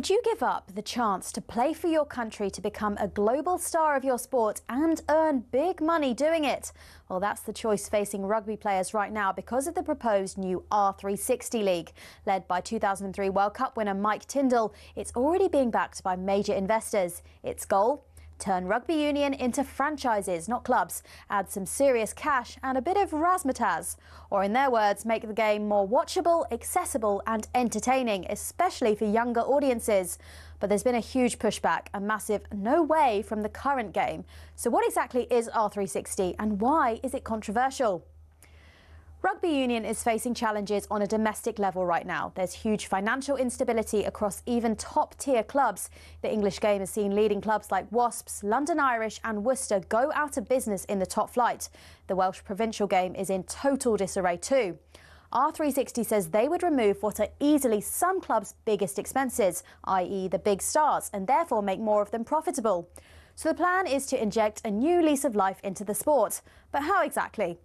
Would you give up the chance to play for your country to become a global star of your sport and earn big money doing it? Well, that's the choice facing rugby players right now because of the proposed new R360 League. Led by 2003 World Cup winner Mike Tindall, it's already being backed by major investors. Its goal? Turn rugby union into franchises, not clubs, add some serious cash and a bit of razzmatazz. Or in their words, make the game more watchable, accessible and entertaining, especially for younger audiences. But there's been a huge pushback, a massive no way from the current game. So what exactly is R360 and why is it controversial? Rugby union is facing challenges on a domestic level right now. There's huge financial instability across even top-tier clubs. The English game has seen leading clubs like Wasps, London Irish and Worcester go out of business in the top flight. The Welsh provincial game is in total disarray too. R360 says they would remove what are easily some clubs' biggest expenses, i.e. the big stars, and therefore make more of them profitable. So the plan is to inject a new lease of life into the sport. But how exactly?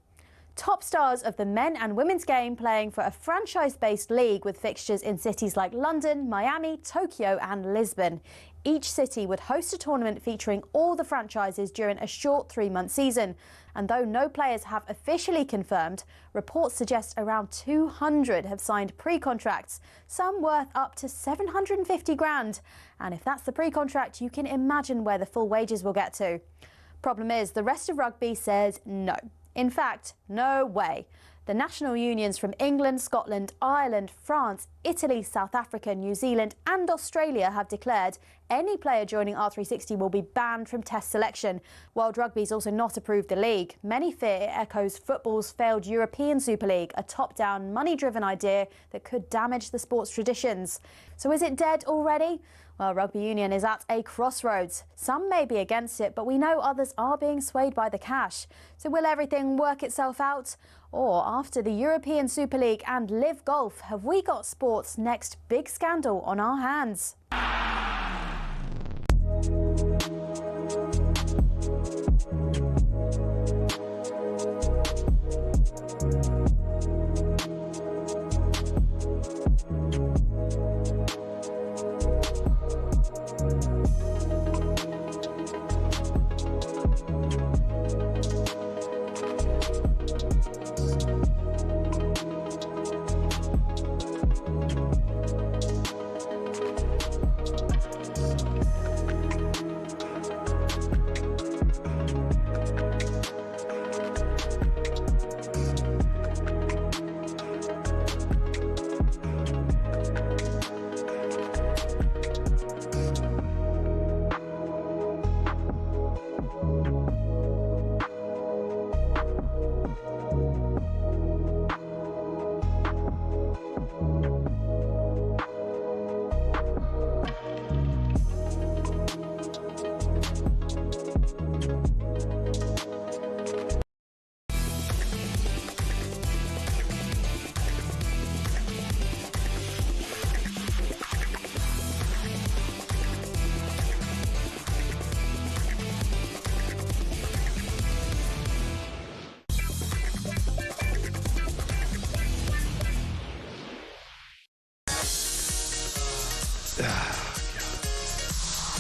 Top stars of the men and women's game playing for a franchise-based league with fixtures in cities like London, Miami, Tokyo and Lisbon. Each city would host a tournament featuring all the franchises during a short 3-month season. And though no players have officially confirmed, reports suggest around 200 have signed pre-contracts, some worth up to 750 grand. And if that's the pre-contract, you can imagine where the full wages will get to. Problem is, the rest of rugby says no. In fact, no way. The national unions from England, Scotland, Ireland, France, Italy, South Africa, New Zealand and Australia have declared any player joining R360 will be banned from test selection. World Rugby's also not approved the league. Many fear it echoes football's failed European Super League, a top-down, money-driven idea that could damage the sport's traditions. So is it dead already? Well, rugby union is at a crossroads. Some may be against it, but we know others are being swayed by the cash. So will everything work itself out? Or after the European Super League and Live Golf, have we got sport's next big scandal on our hands?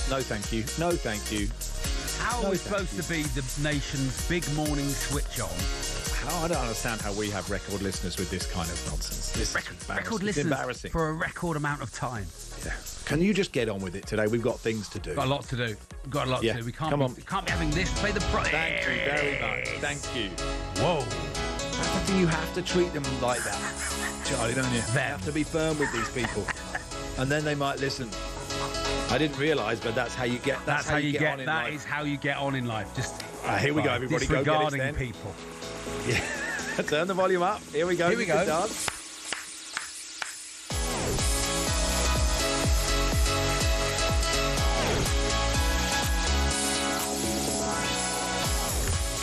No, thank you. No, thank you. How are we supposed to be the nation's big morning switch on? I don't understand how we have record listeners with this kind of nonsense. This record listeners embarrassing for a record amount of time. Yeah. Can you just get on with it today? We've got things to do. Got a lot to do. Got a lot to do. We can't be having this. Play the pro. Thank you very much. Thank you. Whoa. You have to treat them like that, Charlie, don't you? You have to be firm with these people, and then they might listen. I didn't realise, but that's how you get. That's how you get on in life. That is how you get on in life. Just here we go, everybody. Go get it then. People. Yeah. Turn the volume up. Here we go. Here we go. Dance.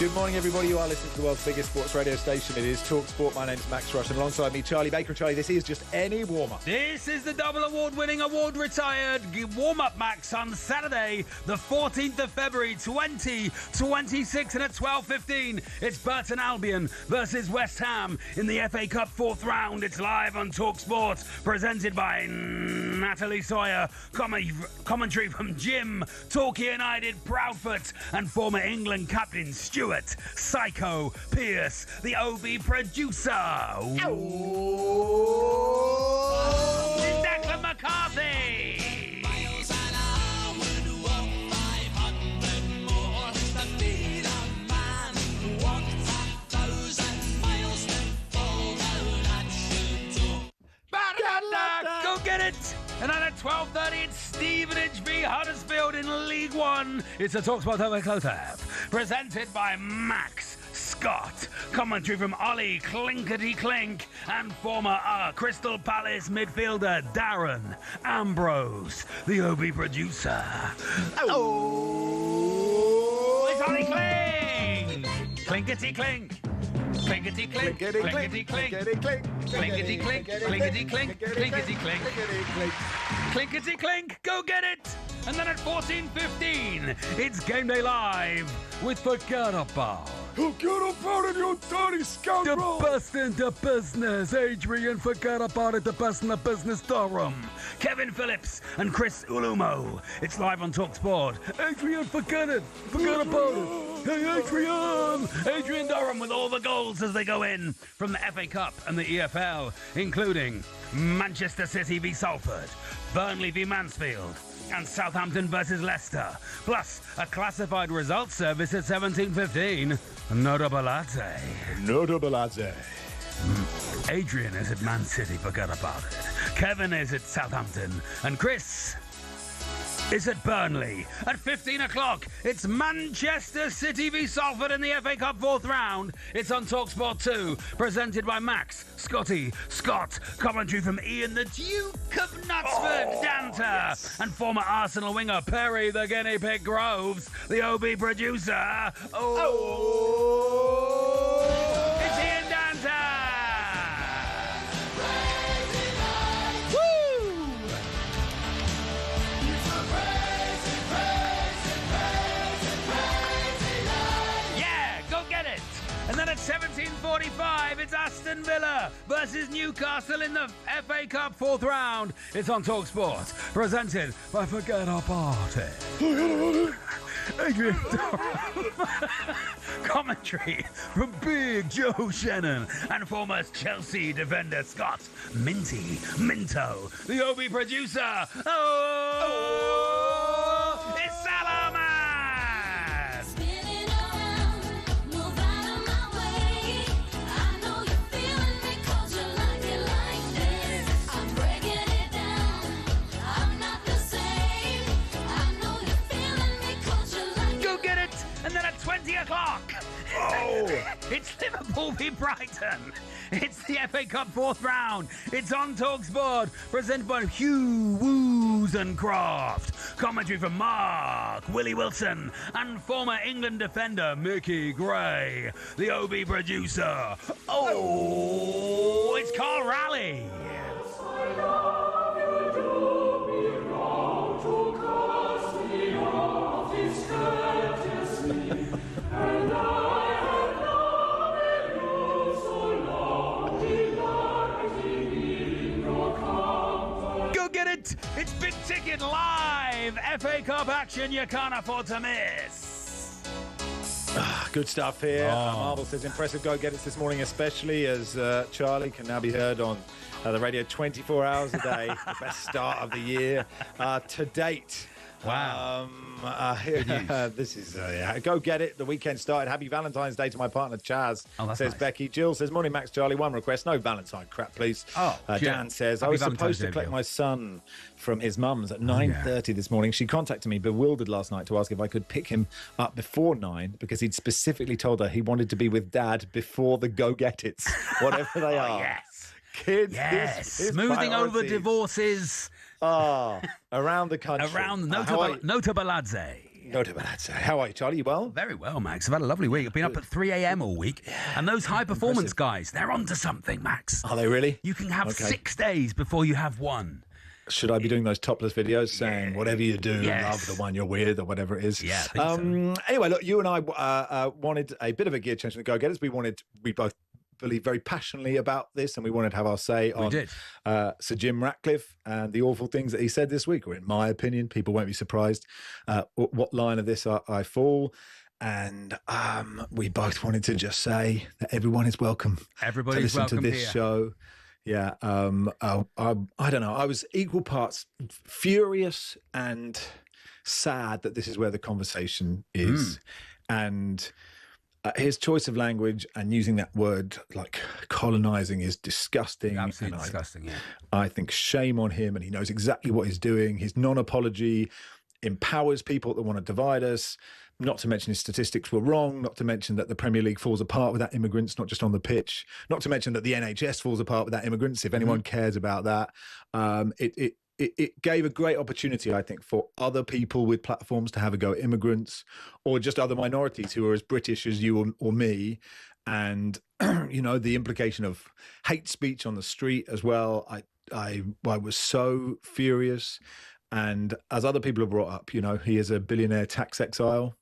Good morning, everybody. You are listening to the world's biggest sports radio station. It is talkSPORT. My name's Max Rushden. Alongside me, Charlie Baker. Charlie, this is just any warm-up. This is the double award-winning, award-retired warm-up, Max, on Saturday, the 14th of February, 2026, and at 12:15, it's Burton Albion versus West Ham in the FA Cup fourth round. It's live on talkSPORT, presented by Natalie Sawyer. Commentary from Jim, Torquay United, Proudfoot, and former England captain Stuart Psycho Pearce, the OB producer. Declan McCarthy. Go get it! And then at 12:30, it's Stevenage v Huddersfield in League One. It's a talkSPORT over close-up, presented by Max Scott. Commentary from Ollie Clinkety Clink and former Crystal Palace midfielder Darren Ambrose, the OB producer. Oh! It's Ollie Clink! Clinkety Clink! Clinkety clink, clinkety clink, clinkety clink, clinkety clink, clinkety clink, clinkety clink, go get it! And then at 14:15, it's Game Day Live with Forget About. Forget about it, you dirty scoundrel! The best in the business, Adrian, forget about it, the best in the business, Durham. Kevin Phillips and Chris Ulumo. It's live on talkSPORT. Adrian, forget it, forget about it. Hey, Adrian! Adrian Durham with all the goals as they go in from the FA Cup and the EFL, including Manchester City v Salford, Burnley v Mansfield, and Southampton versus Leicester. Plus, a classified results service at 17:15. Notabalate. Adrian is at Man City, forget about it. Kevin is at Southampton. And Chris is at Burnley. At 15 o'clock, it's Manchester City v Salford in the FA Cup fourth round. It's on talkSPORT 2, presented by Max, Scott. Commentary from Ian, the Duke of Knutsford, Danter. Yes. And former Arsenal winger Perry, the guinea pig Groves, the OB producer. It's Ian Danter. And then at 17:45, it's Aston Villa versus Newcastle in the FA Cup fourth round. It's on talkSPORT, presented by Forget About It. Adrian Commentary from Big Joe Shannon and former Chelsea defender Scott Minto, the OB producer. It's Salaman. And then at 20 o'clock, it's Liverpool v Brighton. It's the FA Cup fourth round. It's on talkSPORT, presented by Hugh Woozencraft. Commentary from Mark, Willie Wilson, and former England defender Mickey Gray, the OB producer. It's Carl Raleigh. Go get it! It's Big Ticket Live! FA Cup action you can't afford to miss. Good stuff here. Marvel says impressive go-getters this morning, especially as Charlie can now be heard on the radio 24 hours a day. The best start of the year to date. Wow. This is, go get it. The weekend started. Happy Valentine's Day to my partner, Chaz, says nice. Becky. Jill says, morning, Max, Charlie. One request. No Valentine crap, please. Dan says, I was supposed to collect my son from his mum's at 9:30 this morning. She contacted me bewildered last night to ask if I could pick him up before 9 because he'd specifically told her he wanted to be with Dad before the go-get-its, whatever they are. Yes. Kids, smoothing over divorces. Around the country. Around Notabaladze. No doubt. How are you, Charlie? You well? Very well, Max. I've had a lovely week. I've been up at 3 a.m. all week. Yeah, and those high-performance guys, they're onto something, Max. Are they really? You can have 6 days before you have one. Should I be doing those topless videos saying, whatever you do, love the one you're with or whatever it is? Yeah, I think so. Anyway, look, you and I wanted a bit of a gear change from the go-getters. We both believe very passionately about this, and we wanted to have our say on Sir Jim Ratcliffe and the awful things that he said this week, or in my opinion, people won't be surprised what line of this I fall. And we both wanted to just say that everyone is welcome. Everybody's welcome to this here. show. Yeah, I don't know. I was equal parts furious and sad that this is where the conversation is. And his choice of language and using that word like colonizing is disgusting. Absolutely disgusting, yeah. I think shame on him, and he knows exactly what he's doing. His non-apology empowers people that want to divide us. Not to mention his statistics were wrong, not to mention that the Premier League falls apart without immigrants, not just on the pitch, not to mention that the NHS falls apart without immigrants, if anyone cares about that. It gave a great opportunity, I think, for other people with platforms to have a go at immigrants or just other minorities who are as British as you or me. And, you know, the implication of hate speech on the street as well. I was so furious. And as other people have brought up, you know, he is a billionaire tax exile.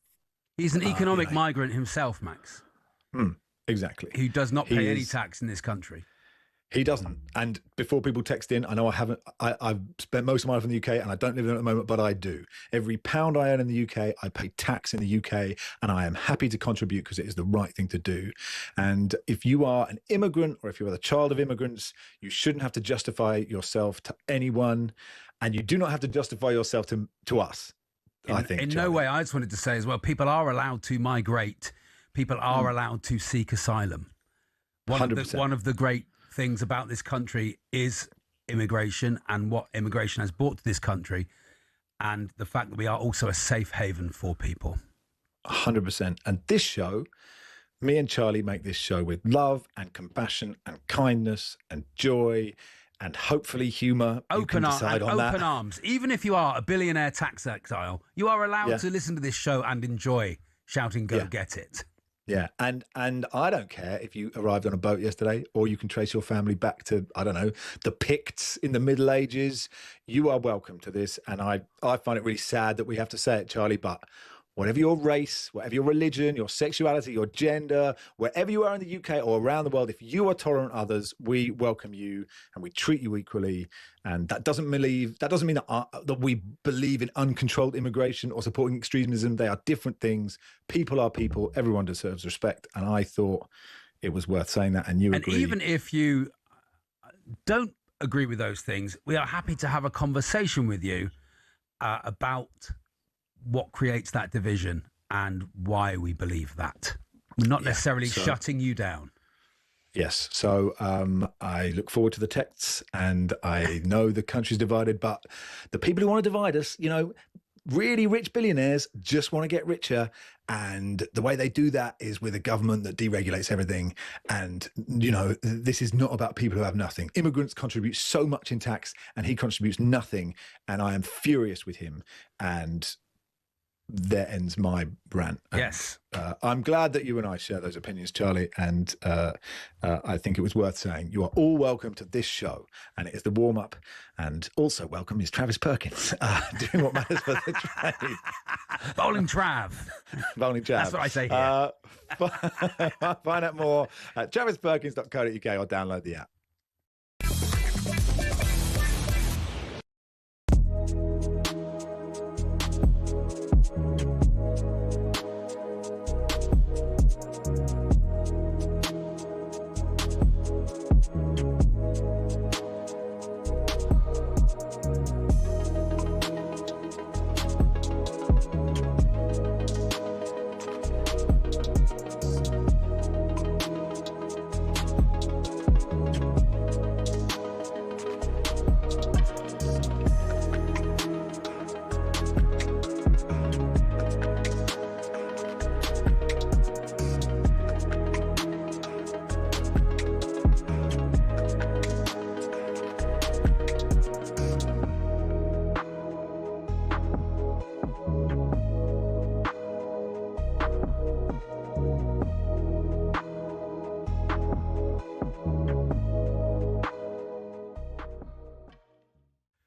He's an economic migrant himself, Max. Exactly. He does not pay any tax in this country. He doesn't. And before people text in, I know I've spent most of my life in the UK and I don't live there at the moment, but I do. Every pound I earn in the UK, I pay tax in the UK, and I am happy to contribute because it is the right thing to do. And if you are an immigrant or if you are the child of immigrants, you shouldn't have to justify yourself to anyone, and you do not have to justify yourself to us. I think. In no way. I just wanted to say as well, people are allowed to migrate. People are allowed to seek asylum. 100%. One of the great things about this country is immigration and what immigration has brought to this country, and the fact that we are also a safe haven for people. 100%. And this show, me and Charlie make this show with love and compassion and kindness and joy and hopefully humour. Open arms. Even if you are a billionaire tax exile, you are allowed to listen to this show and enjoy shouting, "Go get it." Yeah, and I don't care if you arrived on a boat yesterday or you can trace your family back to, I don't know, the Picts in the Middle Ages. You are welcome to this, and I find it really sad that we have to say it, Charlie, but whatever your race, whatever your religion, your sexuality, your gender, wherever you are in the UK or around the world, if you are tolerant of others, we welcome you and we treat you equally. And that doesn't mean that we believe in uncontrolled immigration or supporting extremism. They are different things. People are people. Everyone deserves respect. And I thought it was worth saying that. And you agree. And even if you don't agree with those things, we are happy to have a conversation with you about what creates that division and why we believe that. We're not necessarily shutting you down. Yes. So I look forward to the texts, and I know the country's divided, but the people who want to divide us, you know, really rich billionaires just want to get richer. And the way they do that is with a government that deregulates everything. And, you know, this is not about people who have nothing. Immigrants contribute so much in tax and he contributes nothing. And I am furious with him. And there ends my rant. Yes. I'm glad that you and I share those opinions, Charlie, and I think it was worth saying. You are all welcome to this show, and it is the warm-up, and also welcome is Travis Perkins, doing what matters for the trade. Bowling Trav. Bowling Trav. That's what I say here. Find out more at travisperkins.co.uk or download the app.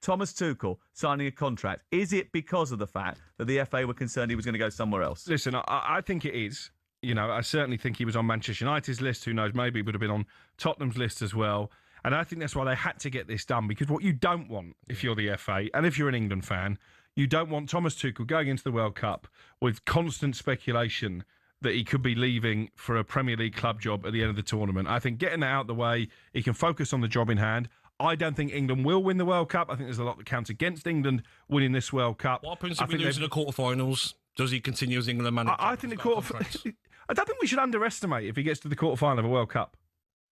Thomas Tuchel signing a contract, is it because of the fact that the FA were concerned he was going to go somewhere else? Listen, I think it is. You know, I certainly think he was on Manchester United's list. Who knows, maybe he would have been on Tottenham's list as well. And I think that's why they had to get this done, because what you don't want, if you're the FA, and if you're an England fan, you don't want Thomas Tuchel going into the World Cup with constant speculation that he could be leaving for a Premier League club job at the end of the tournament. I think getting that out of the way, he can focus on the job in hand. I don't think England will win the World Cup. I think there's a lot that counts against England winning this World Cup. What happens if we lose in the quarterfinals? Does he continue as England manager? I think I don't think we should underestimate if he gets to the quarterfinal of a World Cup.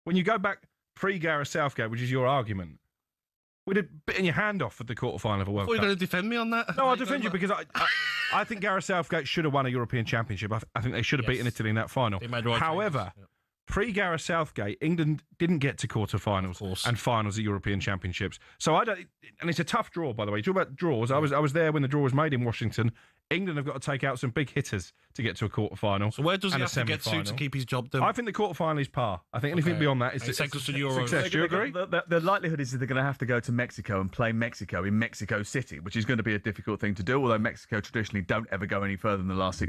When you go back pre-Gareth Southgate, which is your argument, we'd have bitten your hand off at the quarterfinal of a World Cup. You're going to defend me on that? No, I'll defend you because I think Gareth Southgate should have won a European Championship. I think they should have beaten Italy in that final. However, pre-Gareth Southgate, England didn't get to quarterfinals and finals at European Championships. So I don't, and it's a tough draw, by the way. You talk about draws. I was there when the draw was made in Washington. England have got to take out some big hitters to get to a quarterfinal. So where does he have to get to keep his job done? I think the quarterfinal is par. I think anything beyond that is success. Do you agree? The likelihood is that they're going to have to go to Mexico and play Mexico in Mexico City, which is going to be a difficult thing to do, although Mexico traditionally don't ever go any further than the last 6.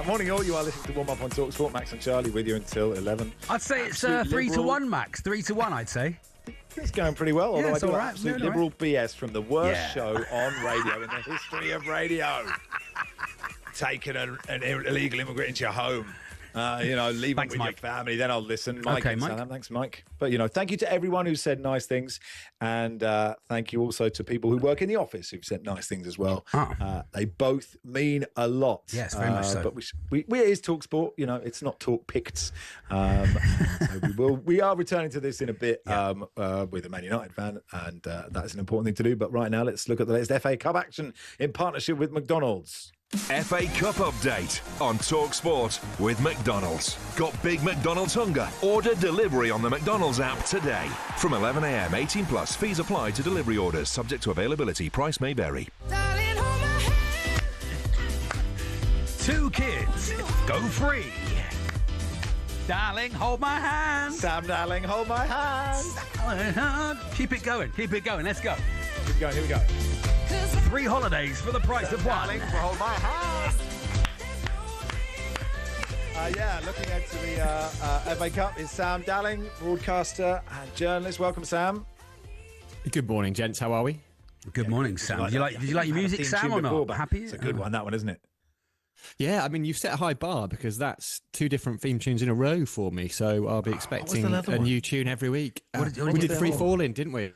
Morning all, you are listening to Warm Up on talkSPORT. Max and Charlie with you until 11. I'd say it's 3-1, Max. 3-1, I'd say. It's going pretty well, although I do right. absolute liberal BS from the worst show on radio in the history of radio. Taking an illegal immigrant into your home. Leave them with your family, then I'll listen. Mike. Thanks, Mike. But, thank you to everyone who said nice things. And thank you also to people who work in the office who've said nice things as well. They both mean a lot. Yes, very much so. But it is talkSPORT. It's not Talk Picts. We are returning to this in a bit with a Man United fan. And that is an important thing to do. But right now, let's look at the latest FA Cup action in partnership with McDonald's. FA Cup update on talkSPORT with McDonald's. Got big McDonald's hunger? Order delivery on the McDonald's app today. From 11 a.m, 18 plus. Fees apply to delivery orders. Subject to availability. Price may vary. Darling, hold my hand. 2 kids, go free. Darling, hold my hand. Sam, darling, hold my hand. Keep it going. Let's go. Keep going, here we go. 3 holidays for the price of 1. Darling, hold my hand. Looking ahead to the FA Cup is Sam Dalling, broadcaster and journalist. Welcome, Sam. Good morning, gents. How are we? Good morning, Sam. Did you like your music, Sam, or not? Happy? It's a good one, that one, isn't it? Yeah, I mean, you've set a high bar because that's 2 different theme tunes in a row for me. So I'll be expecting a new tune every week. We did Free Falling, didn't we?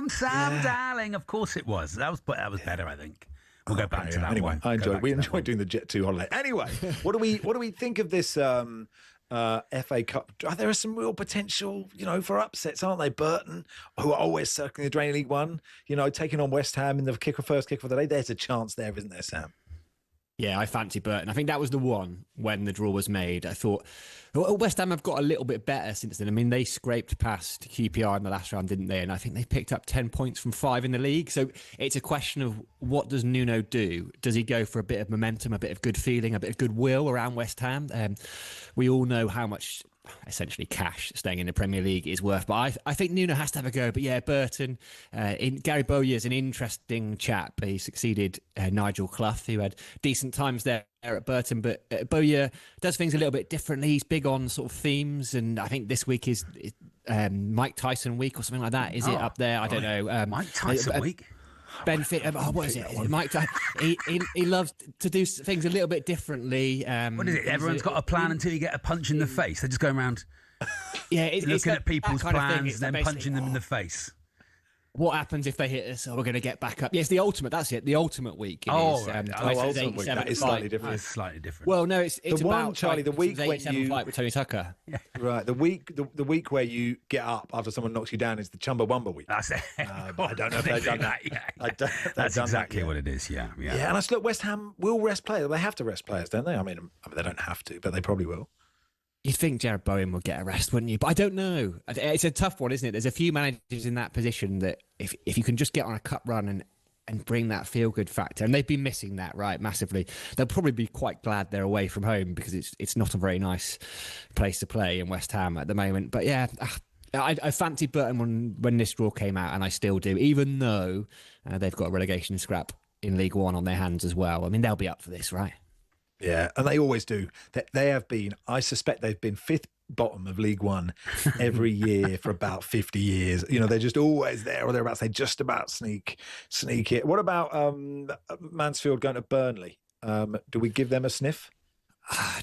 Sam Darling. Of course it was. That was better, I think. We'll go back to that. Anyway, one. We enjoyed doing the Jet 2 holiday. Anyway, what do we think of this FA Cup? There are some real potential, for upsets, aren't they? Burton, who are always circling the Drain League 1, taking on West Ham in the first kick of the day. There's a chance there, isn't there, Sam? Yeah, I fancy Burton. I think that was the one when the draw was made. I thought West Ham have got a little bit better since then. I mean, they scraped past QPR in the last round, didn't they? And I think they picked up 10 points from 5 in the league. So it's a question of what does Nuno do? Does he go for a bit of momentum, a bit of good feeling, a bit of goodwill around West Ham? We all know how much essentially cash staying in the Premier League is worth. But I think Nuno has to have a go. But yeah, Burton, Gary Bowyer's an interesting chap. He succeeded Nigel Clough, who had decent times there at Burton. But Bowyer does things a little bit differently. He's big on sort of themes. And I think this week is Mike Tyson week or something like that. Is it up there? I don't know. Mike Tyson week? Benefit. What is it? Mike. He loves to do things a little bit differently. What is it? Everyone's got a plan until you get a punch in the face. They're just going around, looking at people's plans and then punching them in the face. What happens if they hit us? Oh, we're going to get back up. Yes, the ultimate. That's it. The ultimate week. Ultimate week. That is slightly different. It's slightly different. Well, no, it's the about one, Charlie. The week when you fight with Tony Tucker. Yeah. Right. The week where you get up after someone knocks you down is the Chumbawamba week. That's it. I don't know if they've done that. That's exactly what it is. Yeah. And I look, West Ham will rest players. They have to rest players, don't they? I mean, they don't have to, but they probably will. You'd think Jared Bowen would get a rest, wouldn't you? But I don't know. It's a tough one, isn't it? There's a few managers in that position that if you can just get on a cup run and bring that feel-good factor, and they've been missing that, right, massively. They'll probably be quite glad they're away from home because it's not a very nice place to play in West Ham at the moment. But yeah, I fancied Burton when this draw came out, and I still do, even though they've got a relegation scrap in League One on their hands as well. I mean, they'll be up for this, right? Yeah, and they always do. They have been, I suspect they've been fifth bottom of League One every year for about 50 years. You know, they're just always there or thereabouts. They just about sneak it. What about Mansfield going to Burnley? Do we give them a sniff?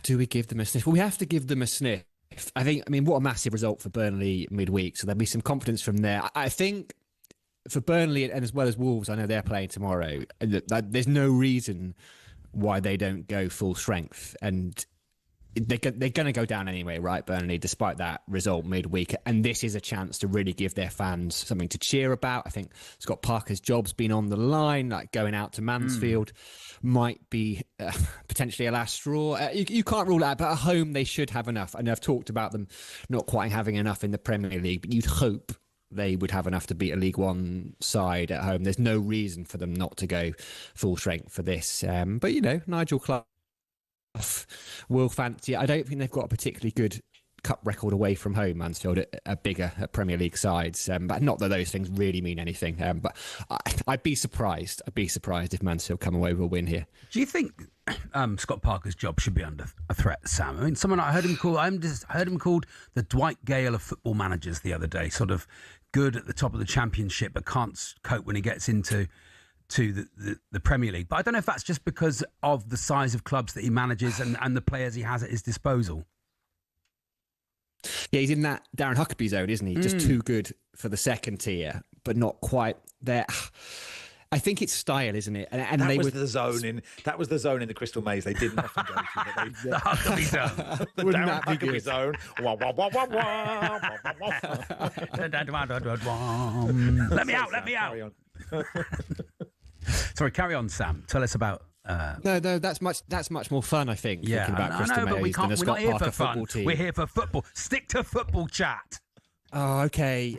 Do we give them a sniff? Well, we have to give them a sniff. I mean, what a massive result for Burnley midweek. So there'll be some confidence from there. I think for Burnley and as well as Wolves, I know they're playing tomorrow. There's no reason why they don't go full strength, and they're going to go down anyway, right, Burnley, despite that result midweek. And this is a chance to really give their fans something to cheer about. I think Scott Parker's job's been on the line, like going out to Mansfield might be potentially a last straw. You can't rule it out, but at home they should have enough. I know I've talked about them not quite having enough in the Premier League, but you'd hope they would have enough to beat a League One side at home. There's no reason for them not to go full strength for this. But, you know, Nigel Clough will fancy it. I don't think they've got a particularly good cup record away from home, Mansfield, at bigger Premier League sides. But not that those things really mean anything. But I'd be surprised. I'd be surprised if Mansfield come away with a win here. Do you think Scott Parker's job should be under a threat, Sam? I mean, I heard him called the Dwight Gale of football managers the other day, sort of good at the top of the Championship but can't cope when he gets into the Premier League. But I don't know if that's just because of the size of clubs that he manages and the players he has at his disposal. Yeah, he's in that Darren Huckabee zone, isn't he? Just too good for the second tier, but not quite there. I think it's style, isn't it? And that was the zone in the Crystal Maze. They didn't often go to, but the Huckabee zone, the Darren Huckabee zone. Let me out. Sorry, carry on, Sam. Tell us about. No, that's much more fun, I think. Yeah, about Crystal but we can't. Maze We're not here for fun. Team. We're here for football. Stick to football chat. Oh, okay.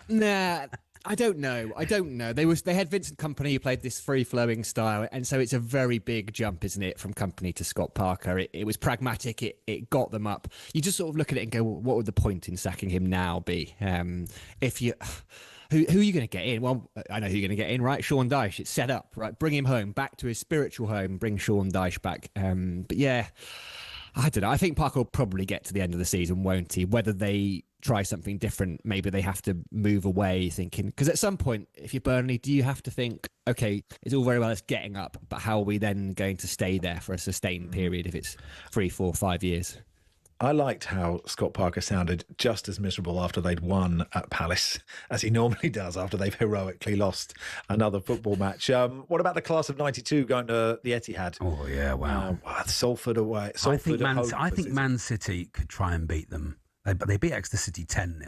Nah. I don't know. They had Vincent Kompany who played this free-flowing style, and so it's a very big jump, isn't it, from Kompany to Scott Parker? It was pragmatic. It got them up. You just sort of look at it and go, well, what would the point in sacking him now be? If you, who are you going to get in? Well, I know who you're going to get in, right? Sean Dyche. It's set up, right? Bring him home, back to his spiritual home. Bring Sean Dyche back. But yeah, I don't know. I think Parker will probably get to the end of the season, won't he? Whether they try something different, maybe they have to move away thinking, because at some point, if you're Burnley, do you have to think, okay, it's all very well as getting up, but how are we then going to stay there for a sustained period if it's 3, 4, 5 years? I liked how Scott Parker sounded just as miserable after they'd won at Palace as he normally does after they've heroically lost another football match. What about the class of 92 going to the Etihad? Oh, yeah, wow. Salford away. I think Man City could try and beat them. But they beat Exeter City 10-0.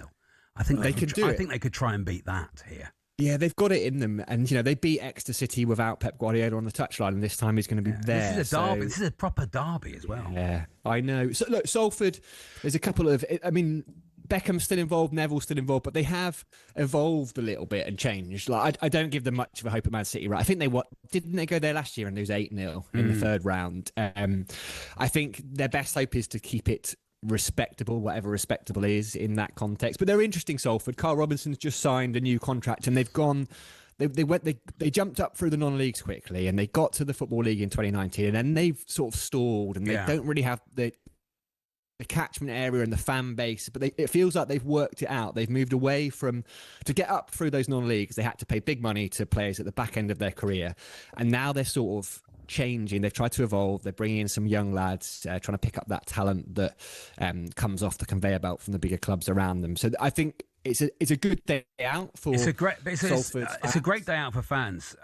I think they could do it. I think they could try and beat that here. Yeah, they've got it in them. And, they beat Exeter City without Pep Guardiola on the touchline, and this time he's going to be there. This is a derby. This is a proper derby as well. Yeah, I know. So, look, Salford, there's a couple of... I mean, Beckham's still involved, Neville's still involved, but they have evolved a little bit and changed. Like, I don't give them much of a hope at Man City, right? I think didn't they go there last year and lose 8-0 in the third round? I think their best hope is to keep it respectable, whatever respectable is in that context. But they're interesting, Salford. Carl Robinson's just signed a new contract, and they've gone. They jumped up through the non-leagues quickly, and they got to the Football League in 2019, and then they've sort of stalled, and they don't really have the catchment area and the fan base. But it feels like they've worked it out. They've moved away from to get up through those non-leagues. They had to pay big money to players at the back end of their career, and now they're sort of changing. They've tried to evolve. They're bringing in some young lads, trying to pick up that talent that comes off the conveyor belt from the bigger clubs around them. So I think it's a good day out for Salford. It's a great day out for fans.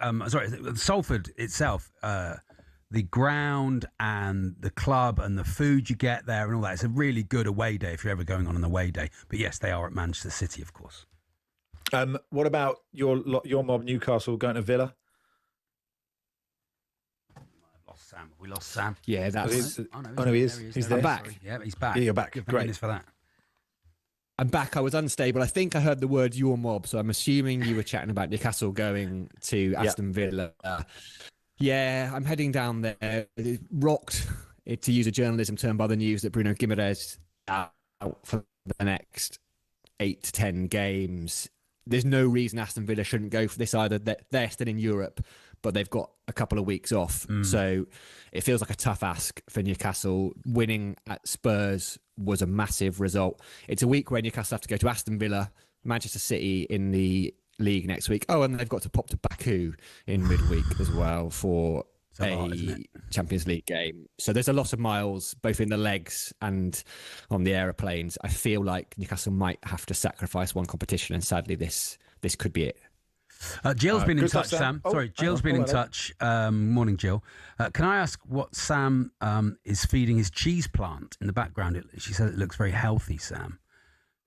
Salford itself, the ground and the club and the food you get there and all that. It's a really good away day if you're ever going on an away day. But yes, they are at Manchester City, of course. What about your mob, Newcastle, going to Villa? We lost Sam. Yeah, that's. He is. He's there. I'm back. Yeah, he's back. Yeah, you're back. Great For that. I'm back. I was unstable. I think I heard the word "your mob," so I'm assuming you were chatting about Newcastle going to Aston Villa. Yeah, I'm heading down there. It rocked, to use a journalism term, by the news that Bruno Guimaraes out for the next 8 to 10 games. There's no reason Aston Villa shouldn't go for this either. They're still in Europe, but they've got a couple of weeks off. So it feels like a tough ask for Newcastle. Winning at Spurs was a massive result. It's a week where Newcastle have to go to Aston Villa, Manchester City in the league next week. Oh, and they've got to pop to Baku in midweek as well for a Champions League game. So there's a lot of miles, both in the legs and on the aeroplanes. I feel like Newcastle might have to sacrifice one competition, and sadly this could be it. Jill's been in touch, Sam. Jill's been in touch. Morning, Jill. Can I ask what Sam is feeding his cheese plant in the background? She said it looks very healthy, Sam.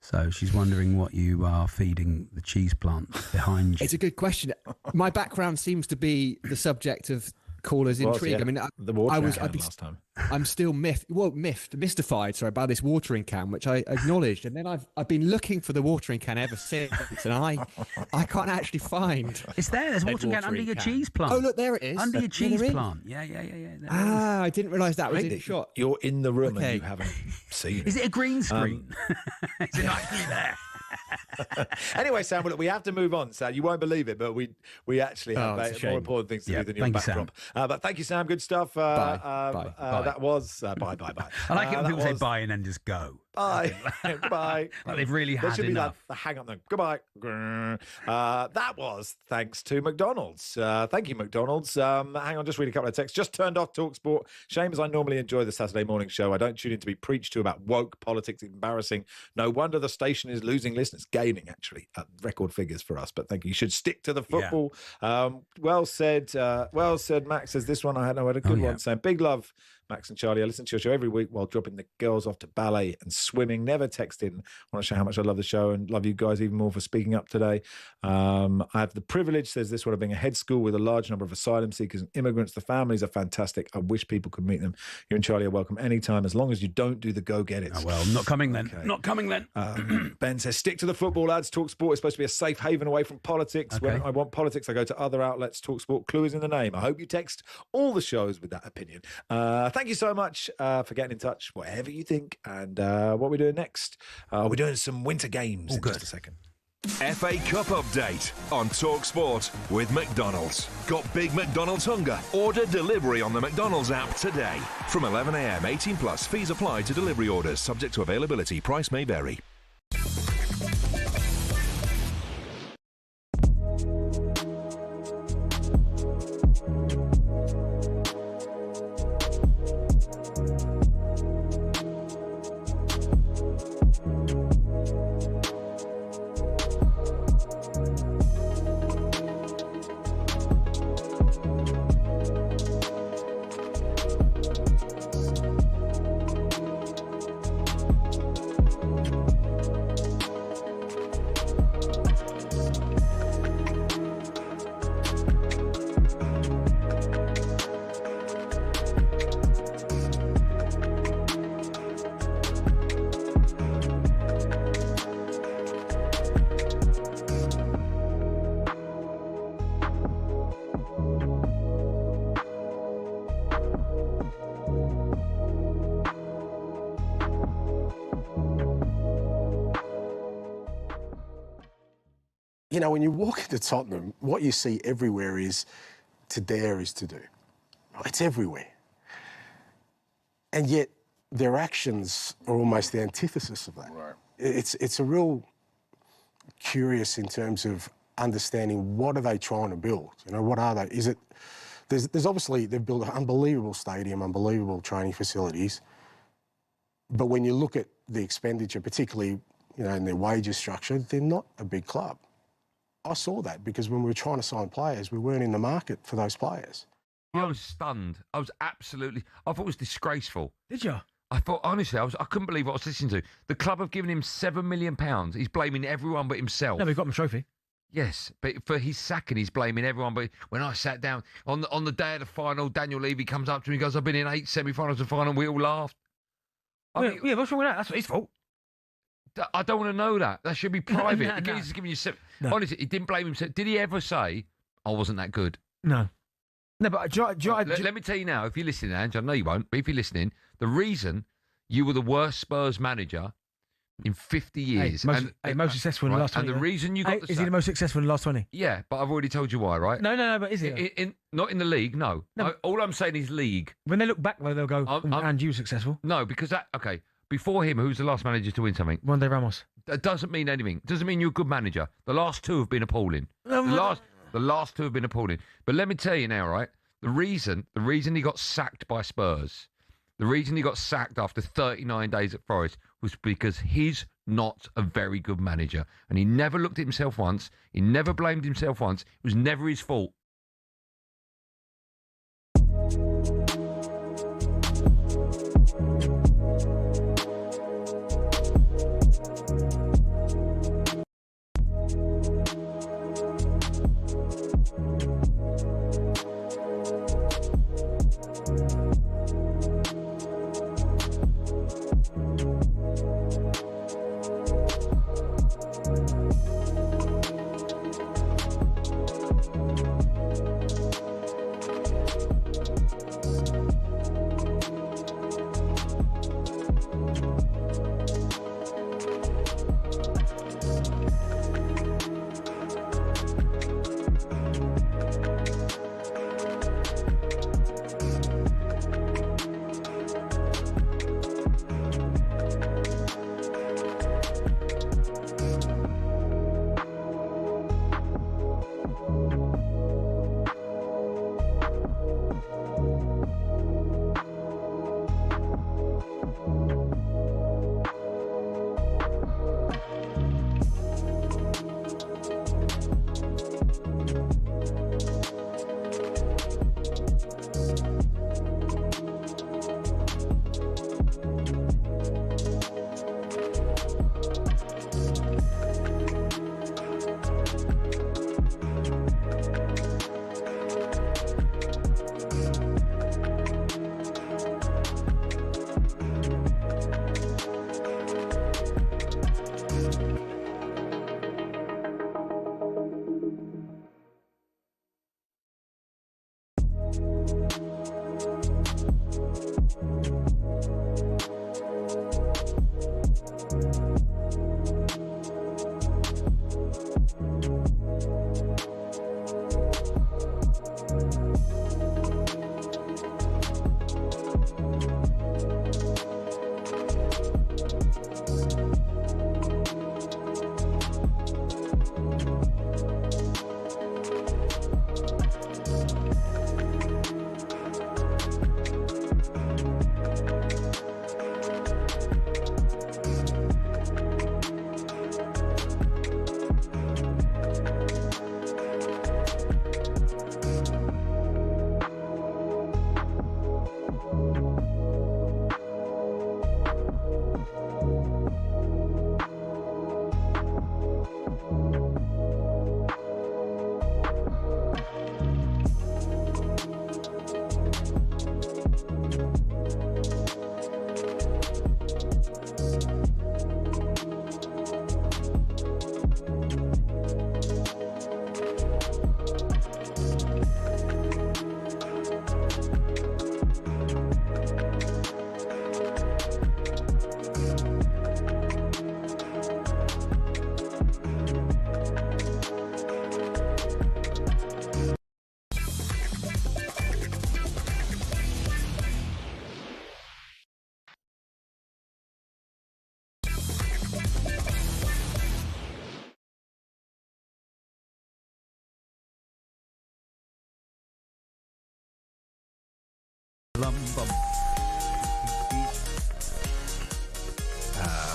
So she's wondering what you are feeding the cheese plant behind you. It's a good question. My background seems to be the subject of callers' intrigue. Yeah. I mean, the watering can last time. I'm still mystified, about this watering can, which I acknowledged, and then I've been looking for the watering can ever since, and I can't actually find. It's there. There's a watering can under your cheese plant. Oh, look, there it is. Under your cheese plant. Yeah. I didn't realise that was in the shot. You're in the room and you haven't seen it. Is it a green screen? Is it actually there? Anyway, Sam, look, we have to move on. Sam, you won't believe it, but we actually have more important things to do than your backdrop. But thank you, Sam. Good stuff. Bye. That was bye. I like it when people say bye and then just go. Bye. Goodbye. Like they've really had enough. Be hang up then. Goodbye. That was thanks to McDonald's. Thank you, McDonald's. Hang on, just read a couple of texts. Just turned off talkSPORT. Shame as I normally enjoy the Saturday morning show. I don't tune in to be preached to about woke politics. Embarrassing. No wonder the station is losing listeners. Gaining, actually. Record figures for us. But thank you. You should stick to the football. Yeah. Well said. Max says this one. I had a good one saying, big love, Max and Charlie. I listen to your show every week while dropping the girls off to ballet and swimming. Never text in. I want to show how much I love the show and love you guys even more for speaking up today. I have the privilege, says this one, of being a head school with a large number of asylum seekers and immigrants. The families are fantastic. I wish people could meet them. You and Charlie are welcome anytime, as long as you don't do the go-get-it. Oh, well, not coming then. Okay. Not coming then. Ben says, stick to the football, lads. talkSPORT is supposed to be a safe haven away from politics. Okay. When I want politics, I go to other outlets. talkSPORT, clue is in the name. I hope you text all the shows with that opinion. Thank you so much for getting in touch, whatever you think. And what we're doing next, we're doing some winter games in just a second. FA Cup update on talkSPORT with McDonald's. Got big McDonald's hunger? Order delivery on the McDonald's app today. From 11 a.m, 18 plus, fees apply to delivery orders, subject to availability, price may vary. you know, when you walk into Tottenham, what you see everywhere is to dare is to do. It's everywhere. And yet their actions are almost the antithesis of that. Right. It's a real curious in terms of understanding what are they trying to build? You know, what are they? Is it... There's obviously, they've built an unbelievable stadium, unbelievable training facilities. But when you look at the expenditure, particularly, you know, in their wages structure, they're not a big club. I saw that because when we were trying to sign players, we weren't in the market for those players. I was stunned. I was absolutely... I thought it was disgraceful. Did you? I thought, honestly, I couldn't believe what I was listening to. The club have given him £7 million. He's blaming everyone but himself. No, we got him a trophy. Yes, but for his sacking, he's blaming everyone. But when I sat down on the day of the final, Daniel Levy comes up to me and goes, "I've been in 8 semi-finals and final." We all laughed. Yeah, what's wrong with that? That's his fault. I don't want to know that. That should be private. No. He's giving you honestly, he didn't blame himself. Did he ever say, "I wasn't that good"? No. No, but let me tell you now. If you're listening, Ange, I know you won't, but if you're listening, the reason you were the worst Spurs manager in 50 years. Most successful in the last 20. And the reason you got the Is he sack, the most successful in the last 20? Yeah, but I've already told you why, right? No, but is he? Not in the league, no. All I'm saying is league. When they look back, though, they'll go, and you were successful. No, because okay, before him, who's the last manager to win something? Juan de Ramos. That doesn't mean anything. Doesn't mean you're a good manager. The last two have been appalling. The last two have been appalling. But let me tell you now, right? The reason he got sacked by Spurs, the reason he got sacked after 39 days at Forest was because he's not a very good manager. And he never looked at himself once. He never blamed himself once. It was never his fault.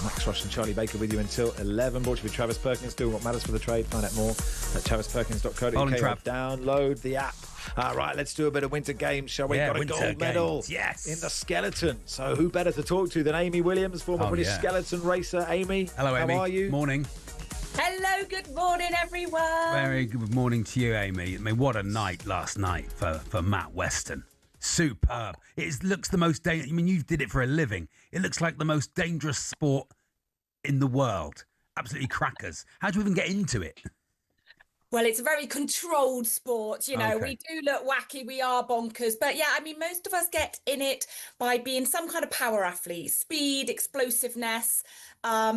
Max Rush and Charlie Baker with you until 11. Brought to you with Travis Perkins. Doing what matters for the trade. Find out more at travisperkins.co.uk or download the app. All right, let's do a bit of winter games, shall we? Got a gold medal in the skeleton. So who better to talk to than Amy Williams, former British skeleton racer. Amy, hello, Amy. How are you? Morning. Hello, good morning, everyone. Very good morning to you, Amy. I mean, what a night last night for Matt Weston. Superb. It looks the most dangerous. I mean, you did it for a living. It looks like the most dangerous sport in the world. Absolutely crackers. How do you even get into it? Well, it's a very controlled sport. You know, we do look wacky. We are bonkers. But yeah, I mean, most of us get in it by being some kind of power athlete, speed, explosiveness,